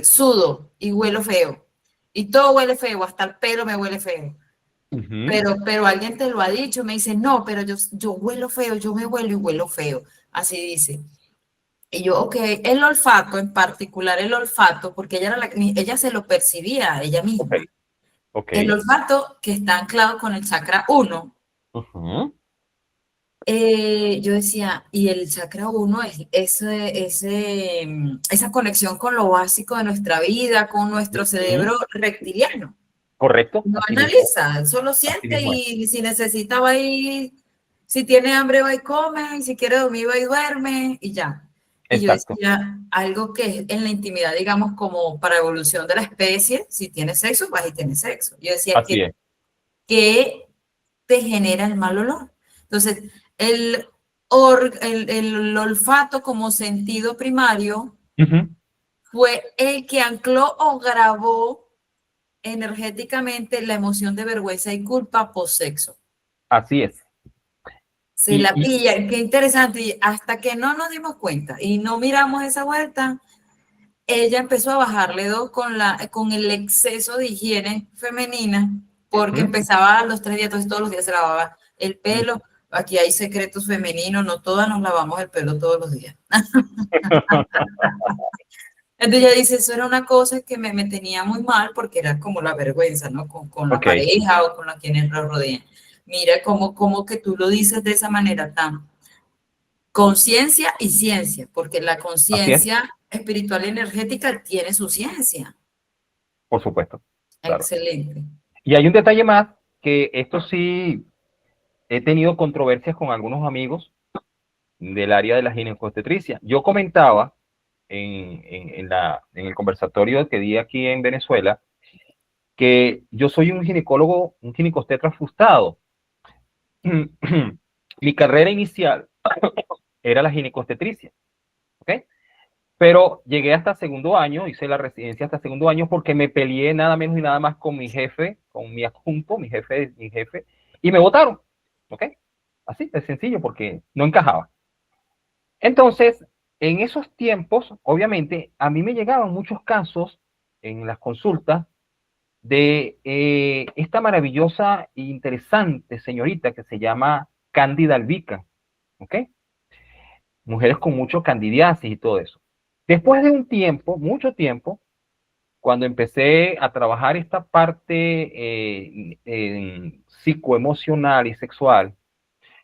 sudo y huelo feo. Y todo huele feo, hasta el pelo me huele feo. Pero alguien te lo ha dicho, me dice, no, pero yo huelo feo, yo me huelo y huelo feo. Así dice. Y yo, ok, el olfato, en particular el olfato, porque ella se lo percibía ella misma. Okay. El olfato que está anclado con el chakra 1. Yo decía, y el chakra 1 es esa conexión con lo básico de nuestra vida, con nuestro cerebro reptiliano. Correcto. No analiza, solo siente y si necesita va y si tiene hambre va y come, y si quiere dormir va y duerme y ya. Y yo decía, algo que en la intimidad, digamos, como para evolución de la especie, si tienes sexo, vas y tienes sexo. Yo decía que te genera el mal olor. Entonces, el olfato como sentido primario fue el que ancló o grabó energéticamente la emoción de vergüenza y culpa post-sexo. Así es. Se la pilla, qué interesante, y hasta que no nos dimos cuenta y no miramos esa vuelta, ella empezó a bajarle 2 con el exceso de higiene femenina, porque empezaba a los 3 días, entonces todos los días se lavaba el pelo. Aquí hay secretos femeninos, no todas nos lavamos el pelo todos los días. Entonces ella dice, eso era una cosa que me tenía muy mal porque era como la vergüenza, ¿no? Con la pareja o con quienes lo rodean. Mira cómo que tú lo dices de esa manera tan conciencia y ciencia, porque la Así es, conciencia espiritual y energética tiene su ciencia. por supuesto, claro. Excelente. Y hay un detalle más, que esto sí he tenido controversias con algunos amigos del área de la ginecobstetricia. Yo comentaba en el conversatorio que di aquí en Venezuela que yo soy un ginecólogo, un ginecobstetra frustrado. Mi carrera inicial era la ginecobstetricia, ¿ok? Pero llegué hasta segundo año, hice la residencia hasta segundo año porque me peleé nada menos y nada más con mi jefe, con mi adjunto, mi jefe, y me votaron, ¿ok? Así de sencillo, porque no encajaba. Entonces, en esos tiempos, obviamente, a mí me llegaban muchos casos en las consultas de esta maravillosa e interesante señorita que se llama Cándida albicans, ¿ok? Mujeres con mucho candidiasis y todo eso. Después de un tiempo, mucho tiempo, cuando empecé a trabajar esta parte psicoemocional y sexual,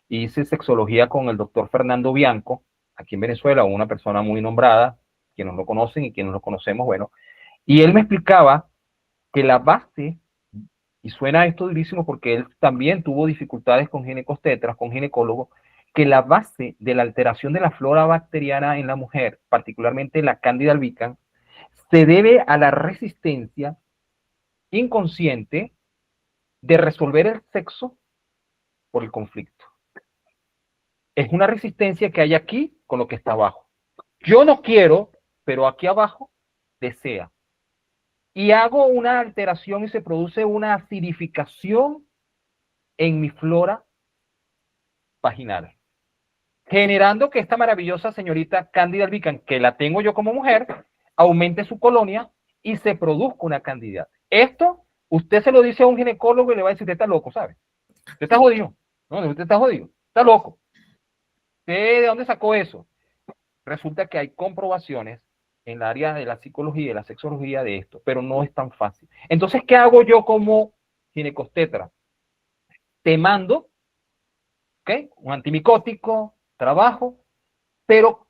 hice sexología con el doctor Fernando Bianco, aquí en Venezuela, una persona muy nombrada, quienes lo conocen y quienes lo conocemos, bueno, y él me explicaba que la base, y suena esto durísimo porque él también tuvo dificultades con ginecostetras, con ginecólogos, que la base de la alteración de la flora bacteriana en la mujer, particularmente la Cándida albicans, se debe a la resistencia inconsciente de resolver el sexo por el conflicto. Es una resistencia que hay aquí con lo que está abajo. Yo no quiero, pero aquí abajo desea. Y hago una alteración y se produce una acidificación en mi flora vaginal, generando que esta maravillosa señorita Cándida albicans, que la tengo yo como mujer, aumente su colonia y se produzca una candidiasis. Esto, usted se lo dice a un ginecólogo y le va a decir, usted está loco, ¿sabe? Usted está jodido. No, usted está jodido. Está loco. ¿De dónde sacó eso? Resulta que hay comprobaciones en el área de la psicología y de la sexología de esto, pero no es tan fácil. Entonces, ¿qué hago yo como ginecobstetra? Te mando, ¿ok? Un antimicótico, trabajo, pero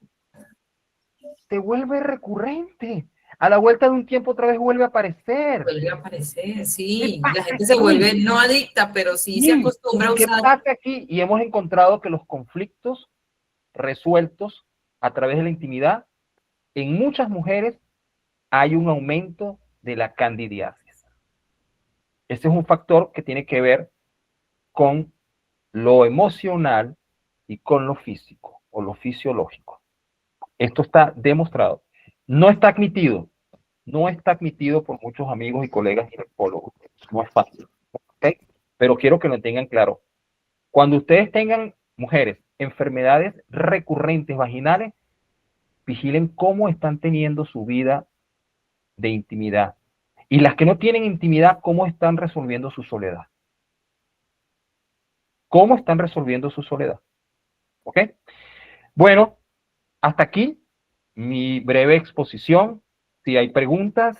te vuelve recurrente. A la vuelta de un tiempo otra vez vuelve a aparecer. Vuelve a aparecer, sí. La gente se Aquí? vuelve no adicta, pero sí se acostumbra a ¿Qué usar. pasa aquí? Y hemos encontrado que los conflictos resueltos a través de la intimidad, en muchas mujeres hay un aumento de la candidiasis. Ese es un factor que tiene que ver con lo emocional y con lo físico o lo fisiológico. Esto está demostrado. No está admitido. No está admitido por muchos amigos y colegas ginecólogos. No es fácil. ¿Okay? Pero quiero que lo tengan claro. Cuando ustedes tengan, mujeres, enfermedades recurrentes vaginales, vigilen cómo están teniendo su vida de intimidad. Y las que no tienen intimidad, cómo están resolviendo su soledad. ¿Cómo están resolviendo su soledad? ¿Ok? Bueno, hasta aquí mi breve exposición. Si hay preguntas,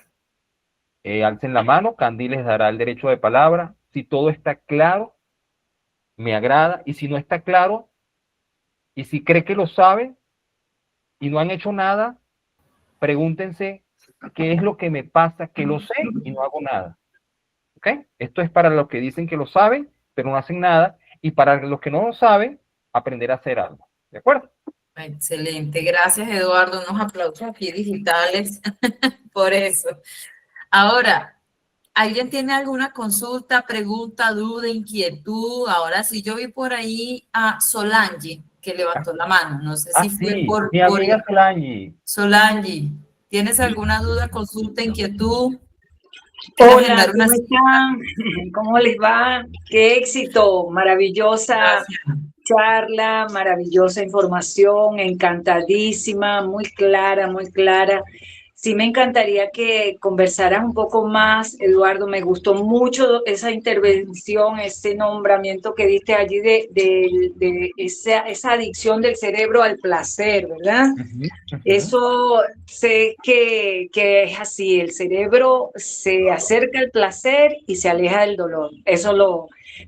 alcen la mano. Candy les dará el derecho de palabra. Si todo está claro, me agrada. Y si no está claro, y si cree que lo sabe y no han hecho nada, pregúntense qué es lo que me pasa, que lo sé y no hago nada. ¿Ok? Esto es para los que dicen que lo saben, pero no hacen nada. Y para los que no lo saben, aprender a hacer algo. ¿De acuerdo? Excelente. Gracias, Eduardo. Unos aplausos aquí digitales por eso. Ahora, ¿alguien tiene alguna consulta, pregunta, duda, inquietud? Ahora sí, yo vi por ahí a Solange, que levantó la mano. No sé si fue Sí, por... mi amiga Solange. Solange, ¿tienes alguna duda, consulta, inquietud? Hola, ¿cómo están? ¿Cómo les va? Qué éxito, maravillosa charla, maravillosa información, encantadísima, muy clara, muy clara. Sí, me encantaría que conversaras un poco más, Eduardo. Me gustó mucho esa intervención, ese nombramiento que diste allí de esa adicción del cerebro al placer, ¿verdad? Eso sé que es así, el cerebro se acerca al placer y se aleja del dolor.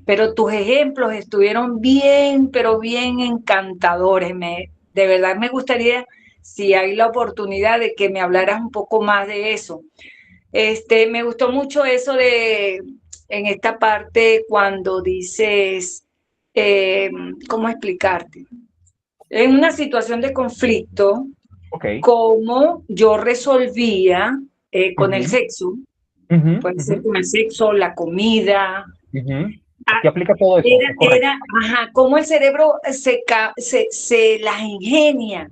Pero tus ejemplos estuvieron bien, pero bien encantadores. de verdad me gustaría, si hay la oportunidad, de que me hablaras un poco más de eso. Me gustó mucho eso de, en esta parte, cuando dices, ¿cómo explicarte? En una situación de conflicto, Ok. cómo yo resolvía con el sexo, puede ser con el sexo, la comida. Aquí aplica todo eso, es correcto. Ajá, cómo el cerebro se las ingenia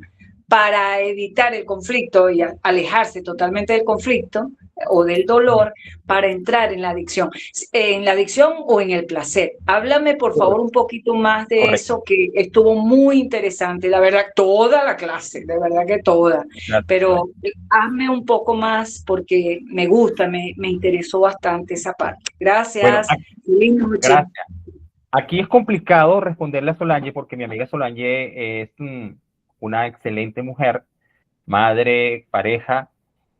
para evitar el conflicto y alejarse totalmente del conflicto o del dolor para entrar en la adicción o en el placer. Háblame, por favor, un poquito más de Correcto. eso, que estuvo muy interesante, la verdad, toda la clase, de verdad que toda, pero hazme un poco más porque me gusta, me interesó bastante esa parte. Gracias. Bueno, gracias. Aquí es complicado responderle a Solange porque mi amiga Solange es una excelente mujer, madre, pareja,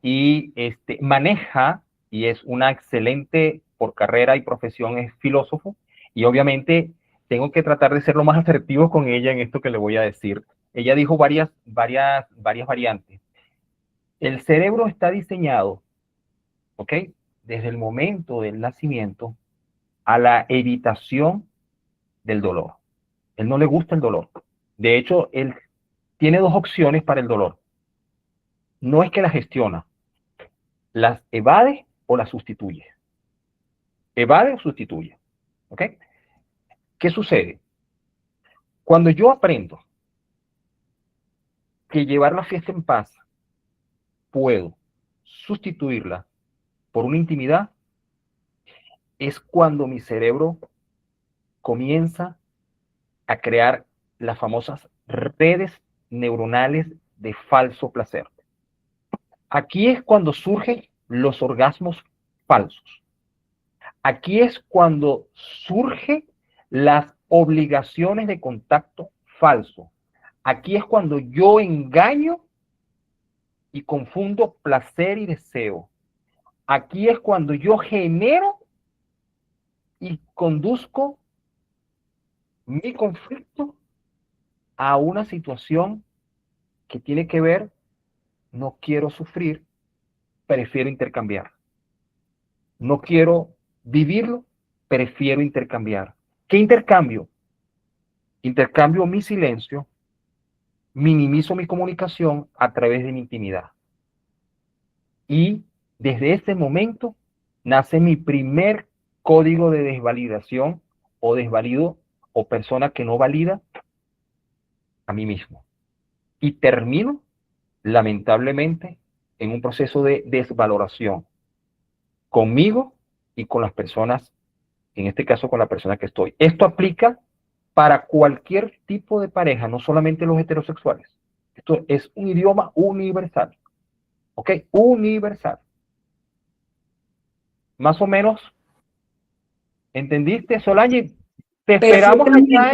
y maneja, y es una excelente, por carrera y profesión, es filósofo, y obviamente tengo que tratar de ser lo más asertivo con ella en esto que le voy a decir. Ella dijo varias variantes. El cerebro está diseñado, ¿ok? Desde el momento del nacimiento a la evitación del dolor. Él no le gusta el dolor. De hecho, él tiene dos opciones para el dolor. No es que las gestiona, las evade o las sustituye. Evade o sustituye. ¿Ok? ¿Qué sucede? Cuando yo aprendo que llevar la fiesta en paz puedo sustituirla por una intimidad, es cuando mi cerebro comienza a crear las famosas redes neuronales de falso placer. Aquí es cuando surgen los orgasmos falsos. Aquí es cuando surgen las obligaciones de contacto falso. Aquí es cuando yo engaño y confundo placer y deseo. Aquí es cuando yo genero y conduzco mi conflicto a una situación que tiene que ver, no quiero sufrir, prefiero intercambiar. No quiero vivirlo, prefiero intercambiar. ¿Qué intercambio? Intercambio mi silencio, minimizo mi comunicación a través de mi intimidad. Y desde ese momento nace mi primer código de desvalidación o desvalido o persona que no valida a mí mismo. Y termino, lamentablemente, en un proceso de desvaloración conmigo y con las personas, en este caso con la persona que estoy. Esto aplica para cualquier tipo de pareja, no solamente los heterosexuales. Esto es un idioma universal. ¿Ok? Universal. Más o menos, ¿entendiste, Solange? Te esperamos allá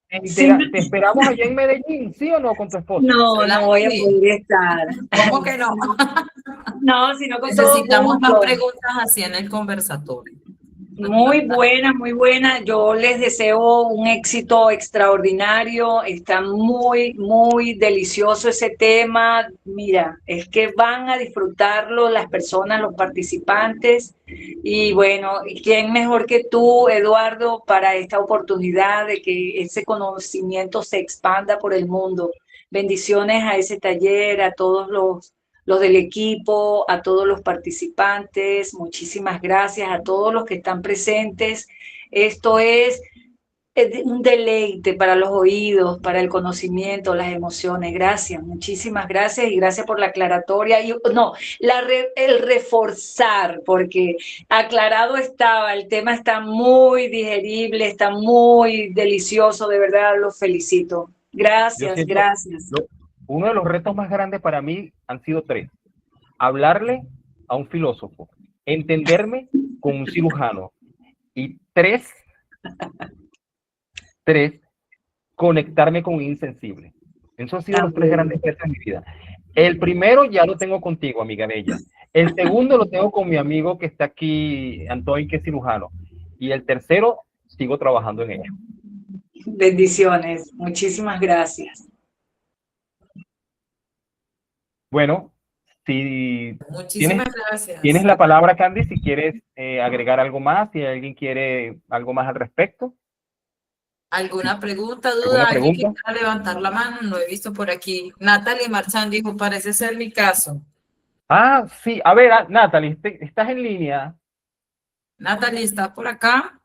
te esperamos allá en Medellín, ¿sí o no, con tu esposo? No, no voy a poder estar. ¿Cómo que no? No, sino con necesitamos más preguntas así en el conversatorio. Muy buena, muy buena. Yo les deseo un éxito extraordinario. Está muy, muy delicioso ese tema. Mira, es que van a disfrutarlo las personas, los participantes. Y bueno, ¿quién mejor que tú, Eduardo, para esta oportunidad de que ese conocimiento se expanda por el mundo? Bendiciones a ese taller, a todos los del equipo, a todos los participantes, muchísimas gracias a todos los que están presentes. Esto es un deleite para los oídos, para el conocimiento, las emociones. Gracias, muchísimas gracias y gracias por la aclaratoria. Y, no, el reforzar, porque aclarado estaba, el tema está muy digerible, está muy delicioso, de verdad los felicito. Gracias, gracias. Uno de los retos más grandes para mí han sido 3. Hablarle a un filósofo, entenderme con un cirujano y 3, conectarme con un insensible. Esos han sido los 3 grandes retos de mi vida. El primero ya lo tengo contigo, amiga bella. El segundo lo tengo con mi amigo que está aquí, Antonio, que es cirujano. Y el tercero, sigo trabajando en ello. Bendiciones. Muchísimas gracias. Bueno, si Muchísimas tienes gracias. la palabra, Candy, si quieres agregar algo más, si alguien quiere algo más al respecto. ¿Alguna pregunta, ¿Alguna duda? ¿Alguien que pregunta? quiera levantar la mano? No he visto por aquí. Natalie Marchán dijo, parece ser mi caso. Ah, sí. A ver, Natalie, ¿estás en línea? Natalie, ¿está por acá?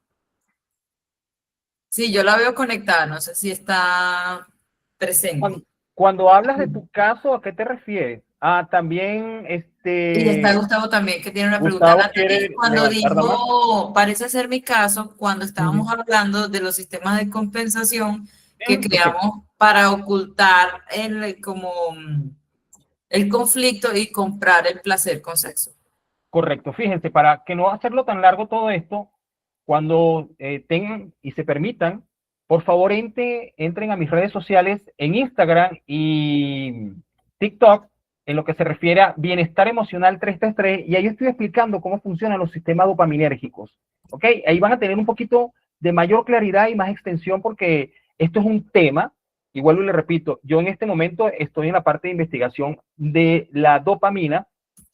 Sí, yo la veo conectada, no sé si está Cuando, presente. cuando hablas de tu caso, ¿a qué te refieres? Ah, también Y está Gustavo también, que tiene una pregunta. Gustavo Natalie, quiere cuando levantar la mano. dijo, parece ser mi caso, cuando estábamos Ujú. hablando de los sistemas de compensación que Perfecto. creamos para ocultar como el conflicto y comprar el placer con sexo. Correcto. Fíjense, para que no hacerlo tan largo todo esto, cuando tengan y se permitan, por favor entren a mis redes sociales en Instagram y TikTok en lo que se refiere a bienestar emocional 333 y ahí estoy explicando cómo funcionan los sistemas dopaminérgicos. ¿Ok? Ahí van a tener un poquito de mayor claridad y más extensión porque esto es un tema, y vuelvo y le repito, yo en este momento estoy en la parte de investigación de la dopamina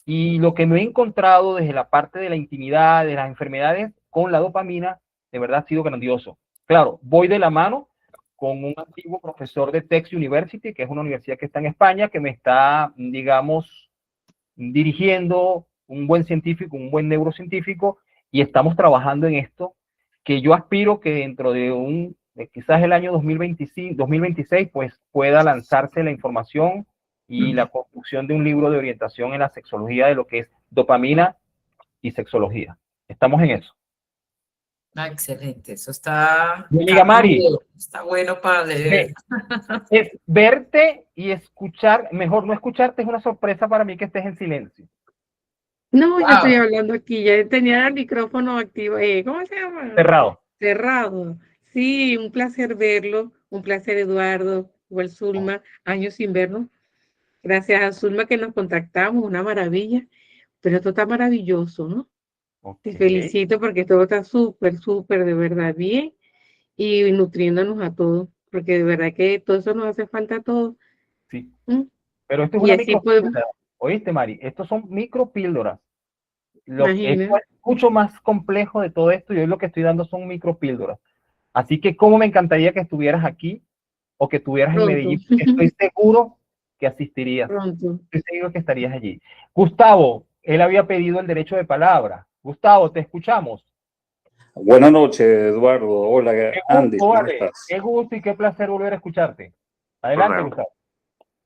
y lo que me he encontrado desde la parte de la intimidad, de las enfermedades con la dopamina, de verdad ha sido grandioso. Claro, voy de la mano con un antiguo profesor de Tech University, que es una universidad que está en España, que me está, digamos, dirigiendo un buen científico, un buen neurocientífico, y estamos trabajando en esto, que yo aspiro que dentro de quizás el año 2025, 2026, pues pueda lanzarse la información y la construcción de un libro de orientación en la sexología de lo que es dopamina y sexología. Estamos en eso. Ah, excelente, eso está Mi amiga Mari, canudo, está bueno para leer. es verte y escuchar, mejor no escucharte, es una sorpresa para mí que estés en silencio. No, yo estoy Wow, hablando aquí, ya tenía el micrófono activo, ¿cómo se llama? Cerrado. Cerrado. Sí, un placer verlo, un placer Eduardo, igual Zulma, años sin vernos. Gracias a Zulma que nos contactamos, una maravilla, pero esto está maravilloso, ¿no? Te Ok. felicito porque todo está súper, súper de verdad bien y nutriéndonos a todos, porque de verdad que todo eso nos hace falta a todos. Sí. ¿Mm? Pero esto es Y una así podemos, micropíldora. ¿Oíste, Mari? Estos son micropíldoras. Esto imaginen, es mucho más complejo de todo esto y hoy lo que estoy dando son micropíldoras. Así que cómo me encantaría que estuvieras aquí o que estuvieras en pronto, Medellín, porque estoy seguro que asistirías. pronto. Estoy seguro que estarías allí. Gustavo, él había pedido el derecho de palabra. Gustavo, te escuchamos. Buenas noches, Eduardo. Hola, Qué Andy, gusto, ¿cómo vale. estás? Qué gusto y qué placer volver a escucharte. Adelante, Hola. Gustavo.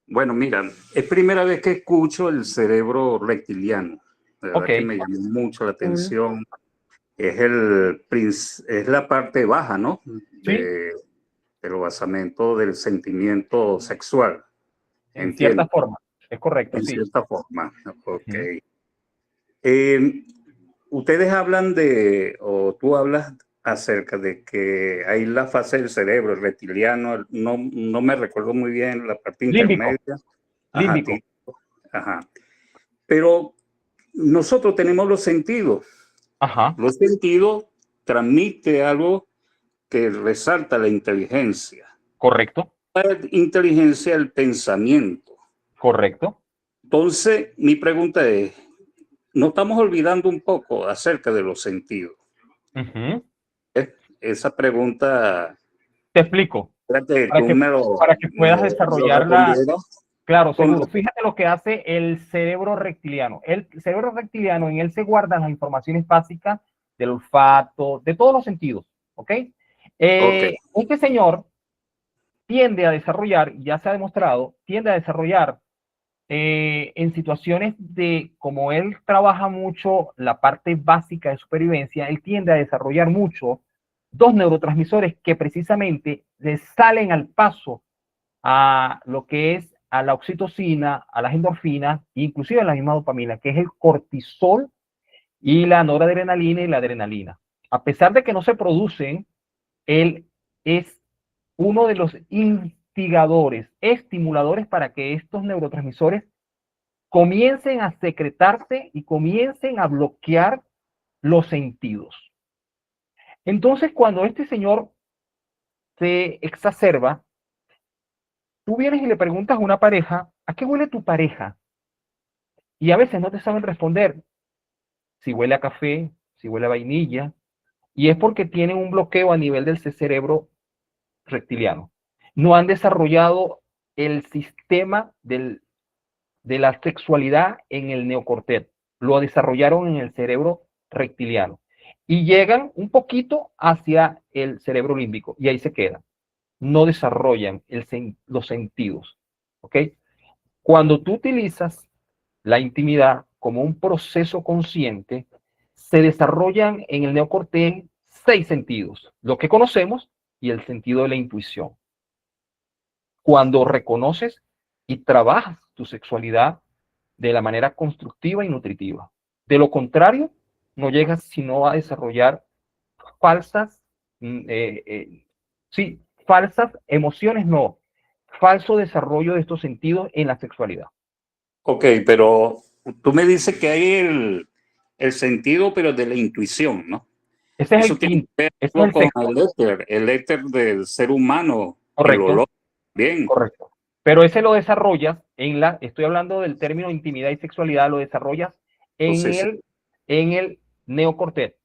Bueno, mira, es primera vez que escucho el cerebro reptiliano. De verdad Ok. que me llamó mucho la Hola. atención. Es la parte baja, ¿no? Sí, Del basamento del sentimiento sexual. en cierta Entiendo, forma. Es correcto, en sí. cierta forma. Ok. Ujú. Ustedes hablan o tú hablas acerca de que hay la fase del cerebro, el reptiliano, no me recuerdo muy bien la parte Límbico, intermedia. Ajá, límbico. ajá. Pero nosotros tenemos los sentidos. Ajá, Los sentidos transmiten algo que resalta la inteligencia. correcto, La inteligencia, el pensamiento. correcto. Entonces, mi pregunta es, ¿no estamos olvidando un poco acerca de los sentidos? Ujú. Esa pregunta, Te explico, que para tú que, para que puedas lo desarrollarla. respondieras Claro, con... seguro. Fíjate lo que hace el cerebro reptiliano. El cerebro reptiliano, en él se guardan las informaciones básicas del olfato, de todos los sentidos, ¿ok? Ok, Este señor tiende a desarrollar, ya se ha demostrado, tiende a desarrollar en situaciones de, como él trabaja mucho la parte básica de supervivencia, él tiende a desarrollar mucho dos neurotransmisores que precisamente le salen al paso a lo que es a la oxitocina, a las endorfinas, inclusive a la misma dopamina, que es el cortisol y la noradrenalina y la adrenalina. A pesar de que no se producen, él es uno de los instigadores, estimuladores para que estos neurotransmisores comiencen a secretarse y comiencen a bloquear los sentidos. Entonces, cuando este señor se exacerba, tú vienes y le preguntas a una pareja, ¿a qué huele tu pareja? y a veces no te saben responder si huele a café, si huele a vainilla, y es porque tienen un bloqueo a nivel del cerebro reptiliano. No han desarrollado el sistema de la sexualidad en el neocortex, lo desarrollaron en el cerebro reptiliano y llegan un poquito hacia el cerebro límbico y ahí se quedan. No desarrollan los sentidos. ¿Ok? Cuando tú utilizas la intimidad como un proceso consciente, se desarrollan en el neocortex 6 sentidos, lo que conocemos y el sentido de la intuición. Cuando reconoces y trabajas tu sexualidad de la manera constructiva y nutritiva. De lo contrario, no llegas sino a desarrollar falsas, sí, falsas emociones, no, falso desarrollo de estos sentidos en la sexualidad. Ok, pero tú me dices que hay el sentido, pero de la intuición, ¿no? Ese es Eso tiene que ver ese es con el éter del ser humano, correcto, el olor. Bien. Correcto. Pero ese lo desarrollas estoy hablando del término intimidad y sexualidad, lo desarrollas en el neocortex.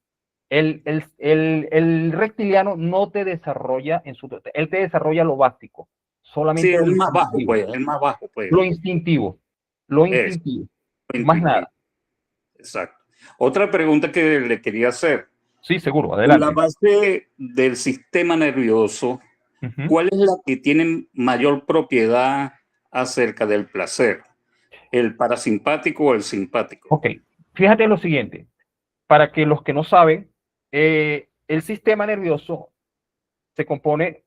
El reptiliano no te desarrolla él te desarrolla lo básico, solamente sí, el más bajo, pues, el más bajo, pues. Lo instintivo, más nada. Exacto. Otra pregunta que le quería hacer. Sí, seguro, adelante. La base del sistema nervioso, ¿cuál es la que tiene mayor propiedad acerca del placer? ¿El parasimpático o el simpático? Ok, fíjate lo siguiente, para que los que no saben, el sistema nervioso se compone,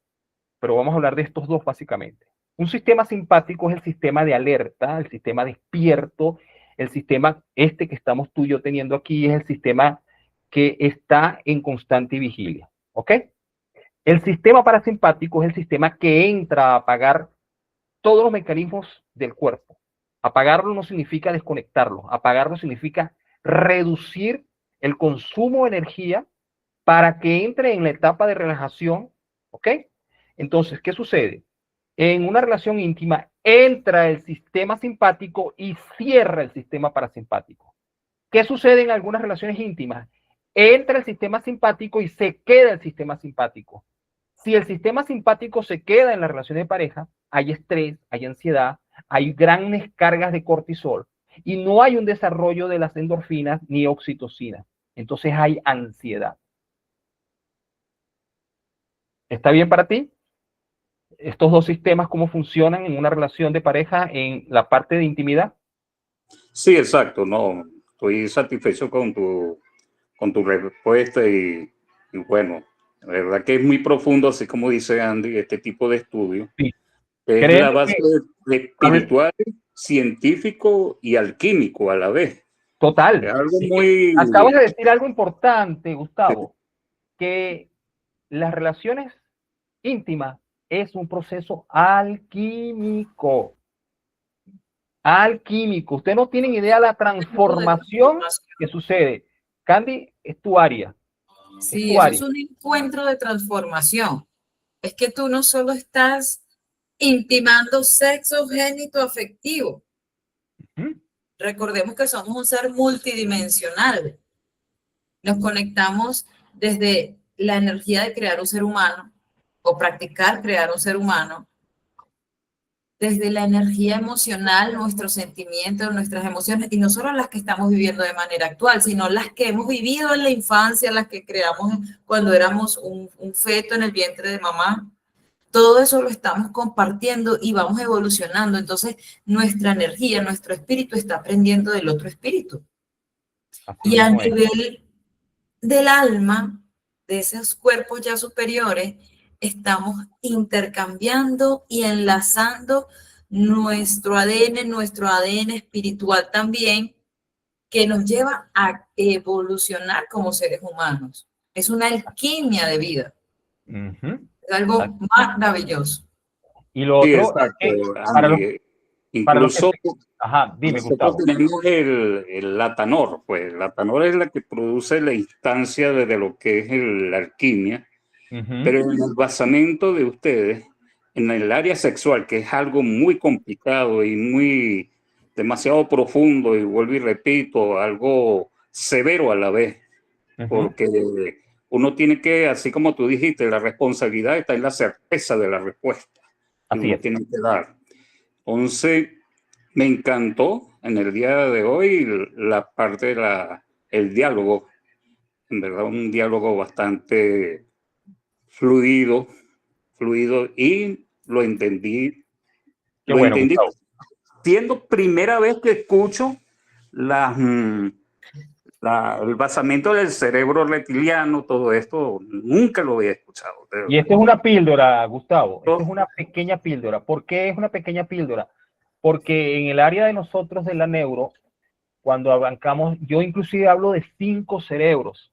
pero vamos a hablar de estos dos básicamente. Un sistema simpático es el sistema de alerta, el sistema despierto, el sistema que estamos tú y yo teniendo aquí es el sistema que está en constante vigilia, ¿ok? El sistema parasimpático es el sistema que entra a apagar todos los mecanismos del cuerpo. Apagarlo no significa desconectarlo, apagarlo significa reducir el consumo de energía para que entre en la etapa de relajación, ¿ok? Entonces, ¿qué sucede? En una relación íntima entra el sistema simpático y cierra el sistema parasimpático. ¿Qué sucede en algunas relaciones íntimas? Entra el sistema simpático y se queda el sistema simpático. Si el sistema simpático se queda en la relación de pareja, hay estrés, hay ansiedad, hay grandes cargas de cortisol y no hay un desarrollo de las endorfinas ni oxitocina. Entonces hay ansiedad. ¿Está bien para ti? Estos dos sistemas, ¿cómo funcionan en una relación de pareja en la parte de intimidad? Sí, exacto. No, estoy satisfecho con tu respuesta y bueno, la verdad que es muy profundo, así como dice Andy, este tipo de estudio. Sí. Es la base espiritual, científico y alquímico a la vez. Total. Es algo muy... Acabas de decir algo importante, Gustavo, que las relaciones íntimas es un proceso alquímico. Alquímico. Ustedes no tienen idea de la transformación que sucede. Candy, es tu área. Sí, eso es un encuentro de transformación. Es que tú no solo estás intimando sexo, génito, afectivo. Recordemos que somos un ser multidimensional. Nos conectamos desde la energía de crear un ser humano o practicar crear un ser humano, desde la energía emocional, nuestros sentimientos, nuestras emociones, y no solo las que estamos viviendo de manera actual, sino las que hemos vivido en la infancia, las que creamos cuando éramos un feto en el vientre de mamá. Todo eso lo estamos compartiendo y vamos evolucionando. Entonces, nuestra energía, nuestro espíritu está aprendiendo del otro espíritu. Y a nivel del alma, de esos cuerpos ya superiores, estamos intercambiando y enlazando nuestro ADN espiritual también, que nos lleva a evolucionar como seres humanos. Es una alquimia de vida. Es algo maravilloso. Y lo otro, incluso dime, nosotros Gustavo. tenemos el latanor, pues el latanor es la que produce la instancia de lo que es la alquimia, pero en el basamento de ustedes, en el área sexual, que es algo muy complicado y muy demasiado profundo y vuelvo y repito, algo severo a la vez, porque uno tiene que, así como tú dijiste, la responsabilidad está en la certeza de la respuesta que uno tiene que dar. Entonces, me encantó en el día de hoy la parte el diálogo, en verdad un diálogo bastante fluido y lo entendí. Lo entendí siendo primera vez que escucho el basamento del cerebro reptiliano, todo esto, nunca lo había escuchado. Y esto es una píldora, Gustavo, esto es una pequeña píldora. ¿Por qué es una pequeña píldora? Porque en el área de nosotros de la neuro, cuando arrancamos, yo inclusive hablo de 5 cerebros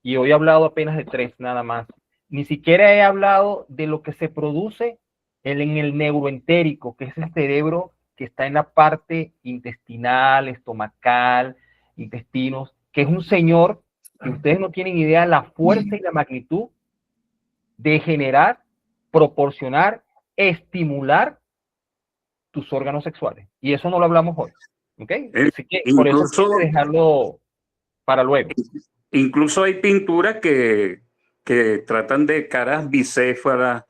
y hoy he hablado apenas de 3 nada más. Ni siquiera he hablado de lo que se produce en el neuroentérico, que es el cerebro que está en la parte intestinal, estomacal, intestinos, que es un señor que ustedes no tienen idea de la fuerza y la magnitud de generar, proporcionar, estimular tus órganos sexuales. Y eso no lo hablamos hoy. ¿Ok? Así que por eso hay que dejarlo para luego. Incluso hay pinturas que tratan de caras bicéfalas.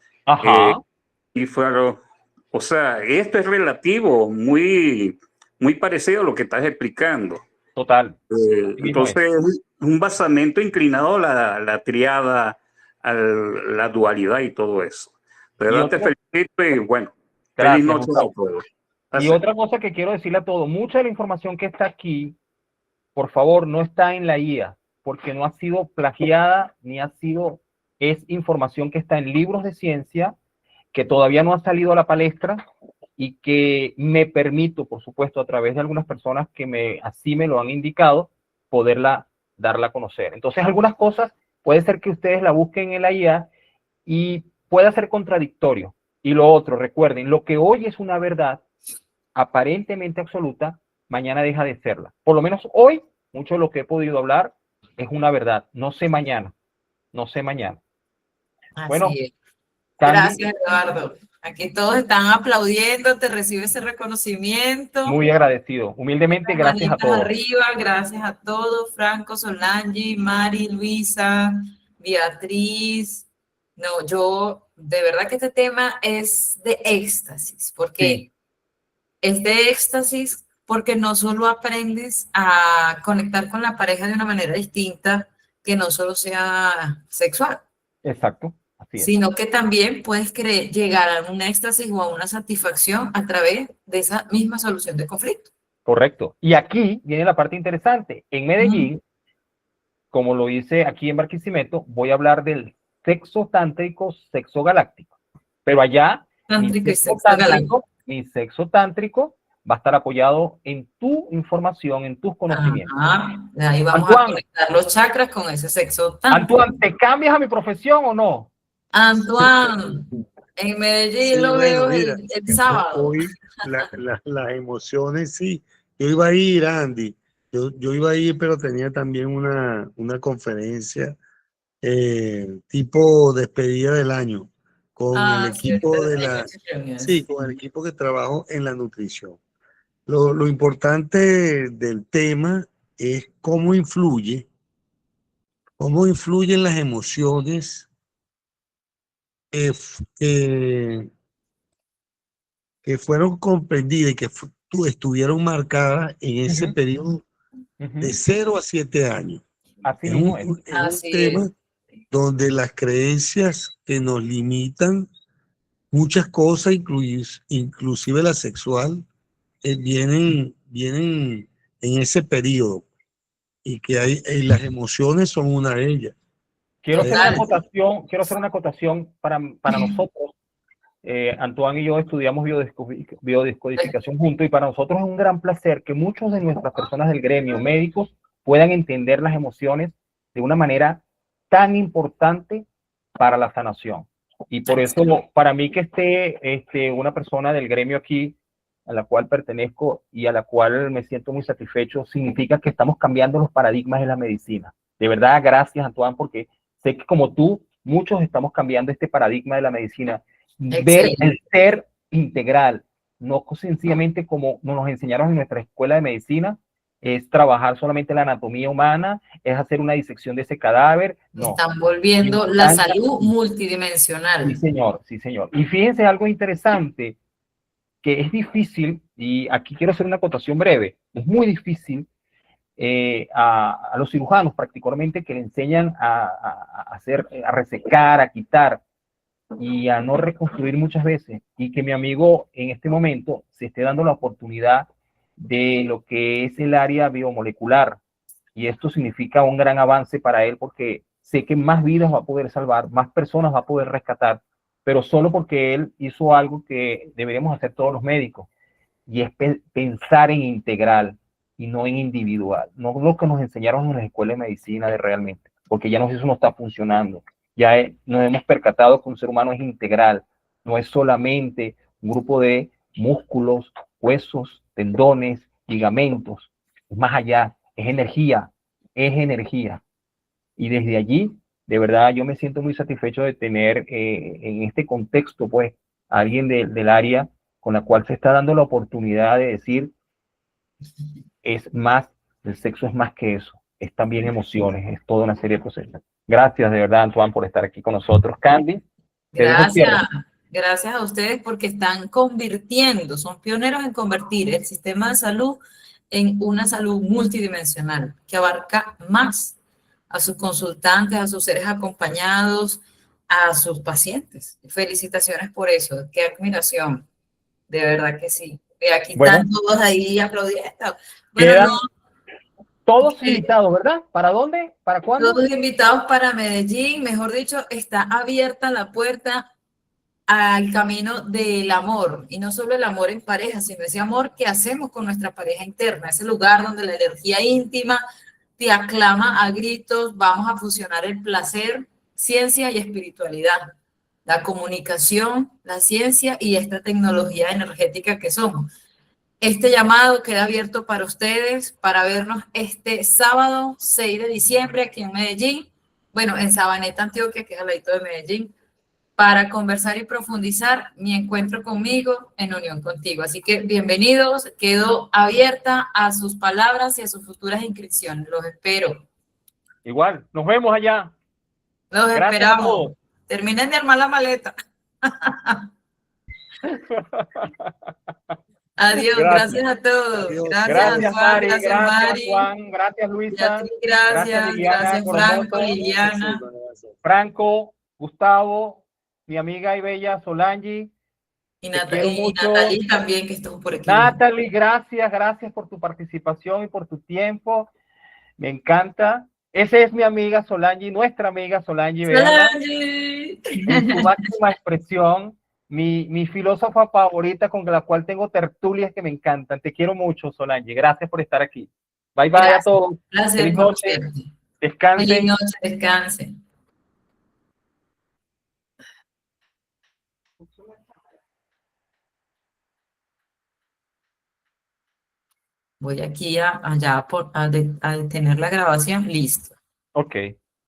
O sea, esto es relativo, muy parecido a lo que estás explicando. Total. Entonces, es un basamento inclinado a la triada, a la dualidad y todo eso. Pero te felicito y bueno, feliz noche a todos. Y otra cosa que quiero decirle a todos, mucha de la información que está aquí, por favor, no está en la IA, porque no ha sido plagiada, es información que está en libros de ciencia, que todavía no ha salido a la palestra y que me permito, por supuesto, a través de algunas personas que así me lo han indicado, poderla darla a conocer. Entonces, algunas cosas puede ser que ustedes la busquen en la IA y pueda ser contradictorio. Y lo otro, recuerden, lo que hoy es una verdad aparentemente absoluta, mañana deja de serla. Por lo menos hoy, mucho de lo que he podido hablar es una verdad. No sé mañana. No sé mañana. Así bueno, es. Gracias, Eduardo. Aquí todos están aplaudiendo, te recibe ese reconocimiento. Muy agradecido. Humildemente, gracias a todos. Arriba, gracias a todos. Franco, Solange, Mari, Luisa, Beatriz. No, yo, de verdad que este tema es de éxtasis, porque es de éxtasis porque no solo aprendes a conectar con la pareja de una manera distinta, que no solo sea sexual. Exacto. Sino que también puedes llegar a un éxtasis o a una satisfacción a través de esa misma solución de conflicto. Correcto. Y aquí viene la parte interesante. En Medellín, como lo hice aquí en Barquisimeto, voy a hablar del sexo tántrico, sexo galáctico. Pero allá, mi sexo tántrico va a estar apoyado en tu información, en tus conocimientos. Ahí vamos a conectar los chakras con ese sexo tántrico. Antoine, ¿te cambias a mi profesión o no? Antoine, en Medellín lo veo el sábado. Hoy las emociones, sí. Yo iba a ir, Andy. Yo iba a ir, pero tenía también una conferencia tipo despedida del año con el equipo con el equipo que trabajo en la nutrición. Lo importante del tema es cómo influyen las emociones que fueron comprendidas y que estuvieron marcadas en ese periodo de 0 a 7 años. Es un tema donde las creencias que nos limitan muchas cosas, inclusive la sexual, vienen en ese periodo, y que las emociones son una de ellas. Quiero hacer una acotación para nosotros. Antoine y yo estudiamos biodescodificación juntos, y para nosotros es un gran placer que muchos de nuestras personas del gremio, médicos, puedan entender las emociones de una manera tan importante para la sanación. Y por eso, para mí que esté una persona del gremio aquí, a la cual pertenezco y a la cual me siento muy satisfecho, significa que estamos cambiando los paradigmas de la medicina. De verdad, gracias, Antoine, porque sé que como tú, muchos estamos cambiando este paradigma de la medicina. Ver el ser integral, no sencillamente como nos enseñaron en nuestra escuela de medicina, es trabajar solamente la anatomía humana, es hacer una disección de ese cadáver. No. Están volviendo la salud multidimensional. Sí, señor, sí, señor. Y fíjense algo interesante, que es difícil, y aquí quiero hacer una acotación breve, es muy difícil a los cirujanos particularmente que le enseñan a resecar, a quitar y a no reconstruir muchas veces, y que mi amigo en este momento se esté dando la oportunidad de lo que es el área biomolecular, y esto significa un gran avance para él porque sé que más vidas va a poder salvar, más personas va a poder rescatar, pero solo porque él hizo algo que deberíamos hacer todos los médicos, y es pensar en integral y no en individual, no lo que nos enseñaron en las escuelas de medicina de realmente, porque ya eso no está funcionando. Ya nos hemos percatado que un ser humano es integral, no es solamente un grupo de músculos, huesos, tendones, ligamentos, es más allá, es energía, es energía. Y desde allí, de verdad, yo me siento muy satisfecho de tener en este contexto, pues, a alguien del área con la cual se está dando la oportunidad de decir, es más, el sexo es más que eso, es también emociones, es toda una serie de procesos. Gracias de verdad, Antoine, por estar aquí con nosotros. Candy, gracias a ustedes porque están convirtiendo, son pioneros en convertir el sistema de salud en una salud multidimensional que abarca más a sus consultantes, a sus seres acompañados, a sus pacientes. Felicitaciones por eso, qué admiración, de verdad que sí. Y aquí están todos ahí aplaudiendo. Bueno, no, todos invitados, ¿verdad? ¿Para dónde? ¿Para cuándo? Todos invitados para Medellín, mejor dicho, está abierta la puerta al camino del amor, y no solo el amor en pareja, sino ese amor que hacemos con nuestra pareja interna, ese lugar donde la energía íntima te aclama a gritos. Vamos a fusionar el placer, ciencia y espiritualidad, la comunicación, la ciencia y esta tecnología energética que somos. Este llamado queda abierto para ustedes, para vernos este sábado 6 de diciembre aquí en Medellín, bueno, en Sabaneta, Antioquia, que es al ladito de Medellín, para conversar y profundizar mi encuentro conmigo en unión contigo. Así que bienvenidos, quedo abierta a sus palabras y a sus futuras inscripciones. Los espero. Igual, nos vemos allá. Los esperamos. Terminen de armar la maleta. Adiós, gracias a todos. Gracias, Mari, gracias, Juan, gracias, Luisa. Gracias, Franco, Liliana. Franco, Gustavo, mi amiga y bella Solange. Y Natalie también, que estuvo por aquí. Natalie, gracias por tu participación y por tu tiempo. Me encanta. Esa es mi amiga Solange, nuestra amiga Solange. Solange. En su máxima expresión. Mi filósofa favorita con la cual tengo tertulias que me encantan. Te quiero mucho, Solange. Gracias por estar aquí. Bye, bye a todos. Feliz noche. Descansen. Feliz noche, descansen. Voy aquí a detener la grabación. Listo. Ok.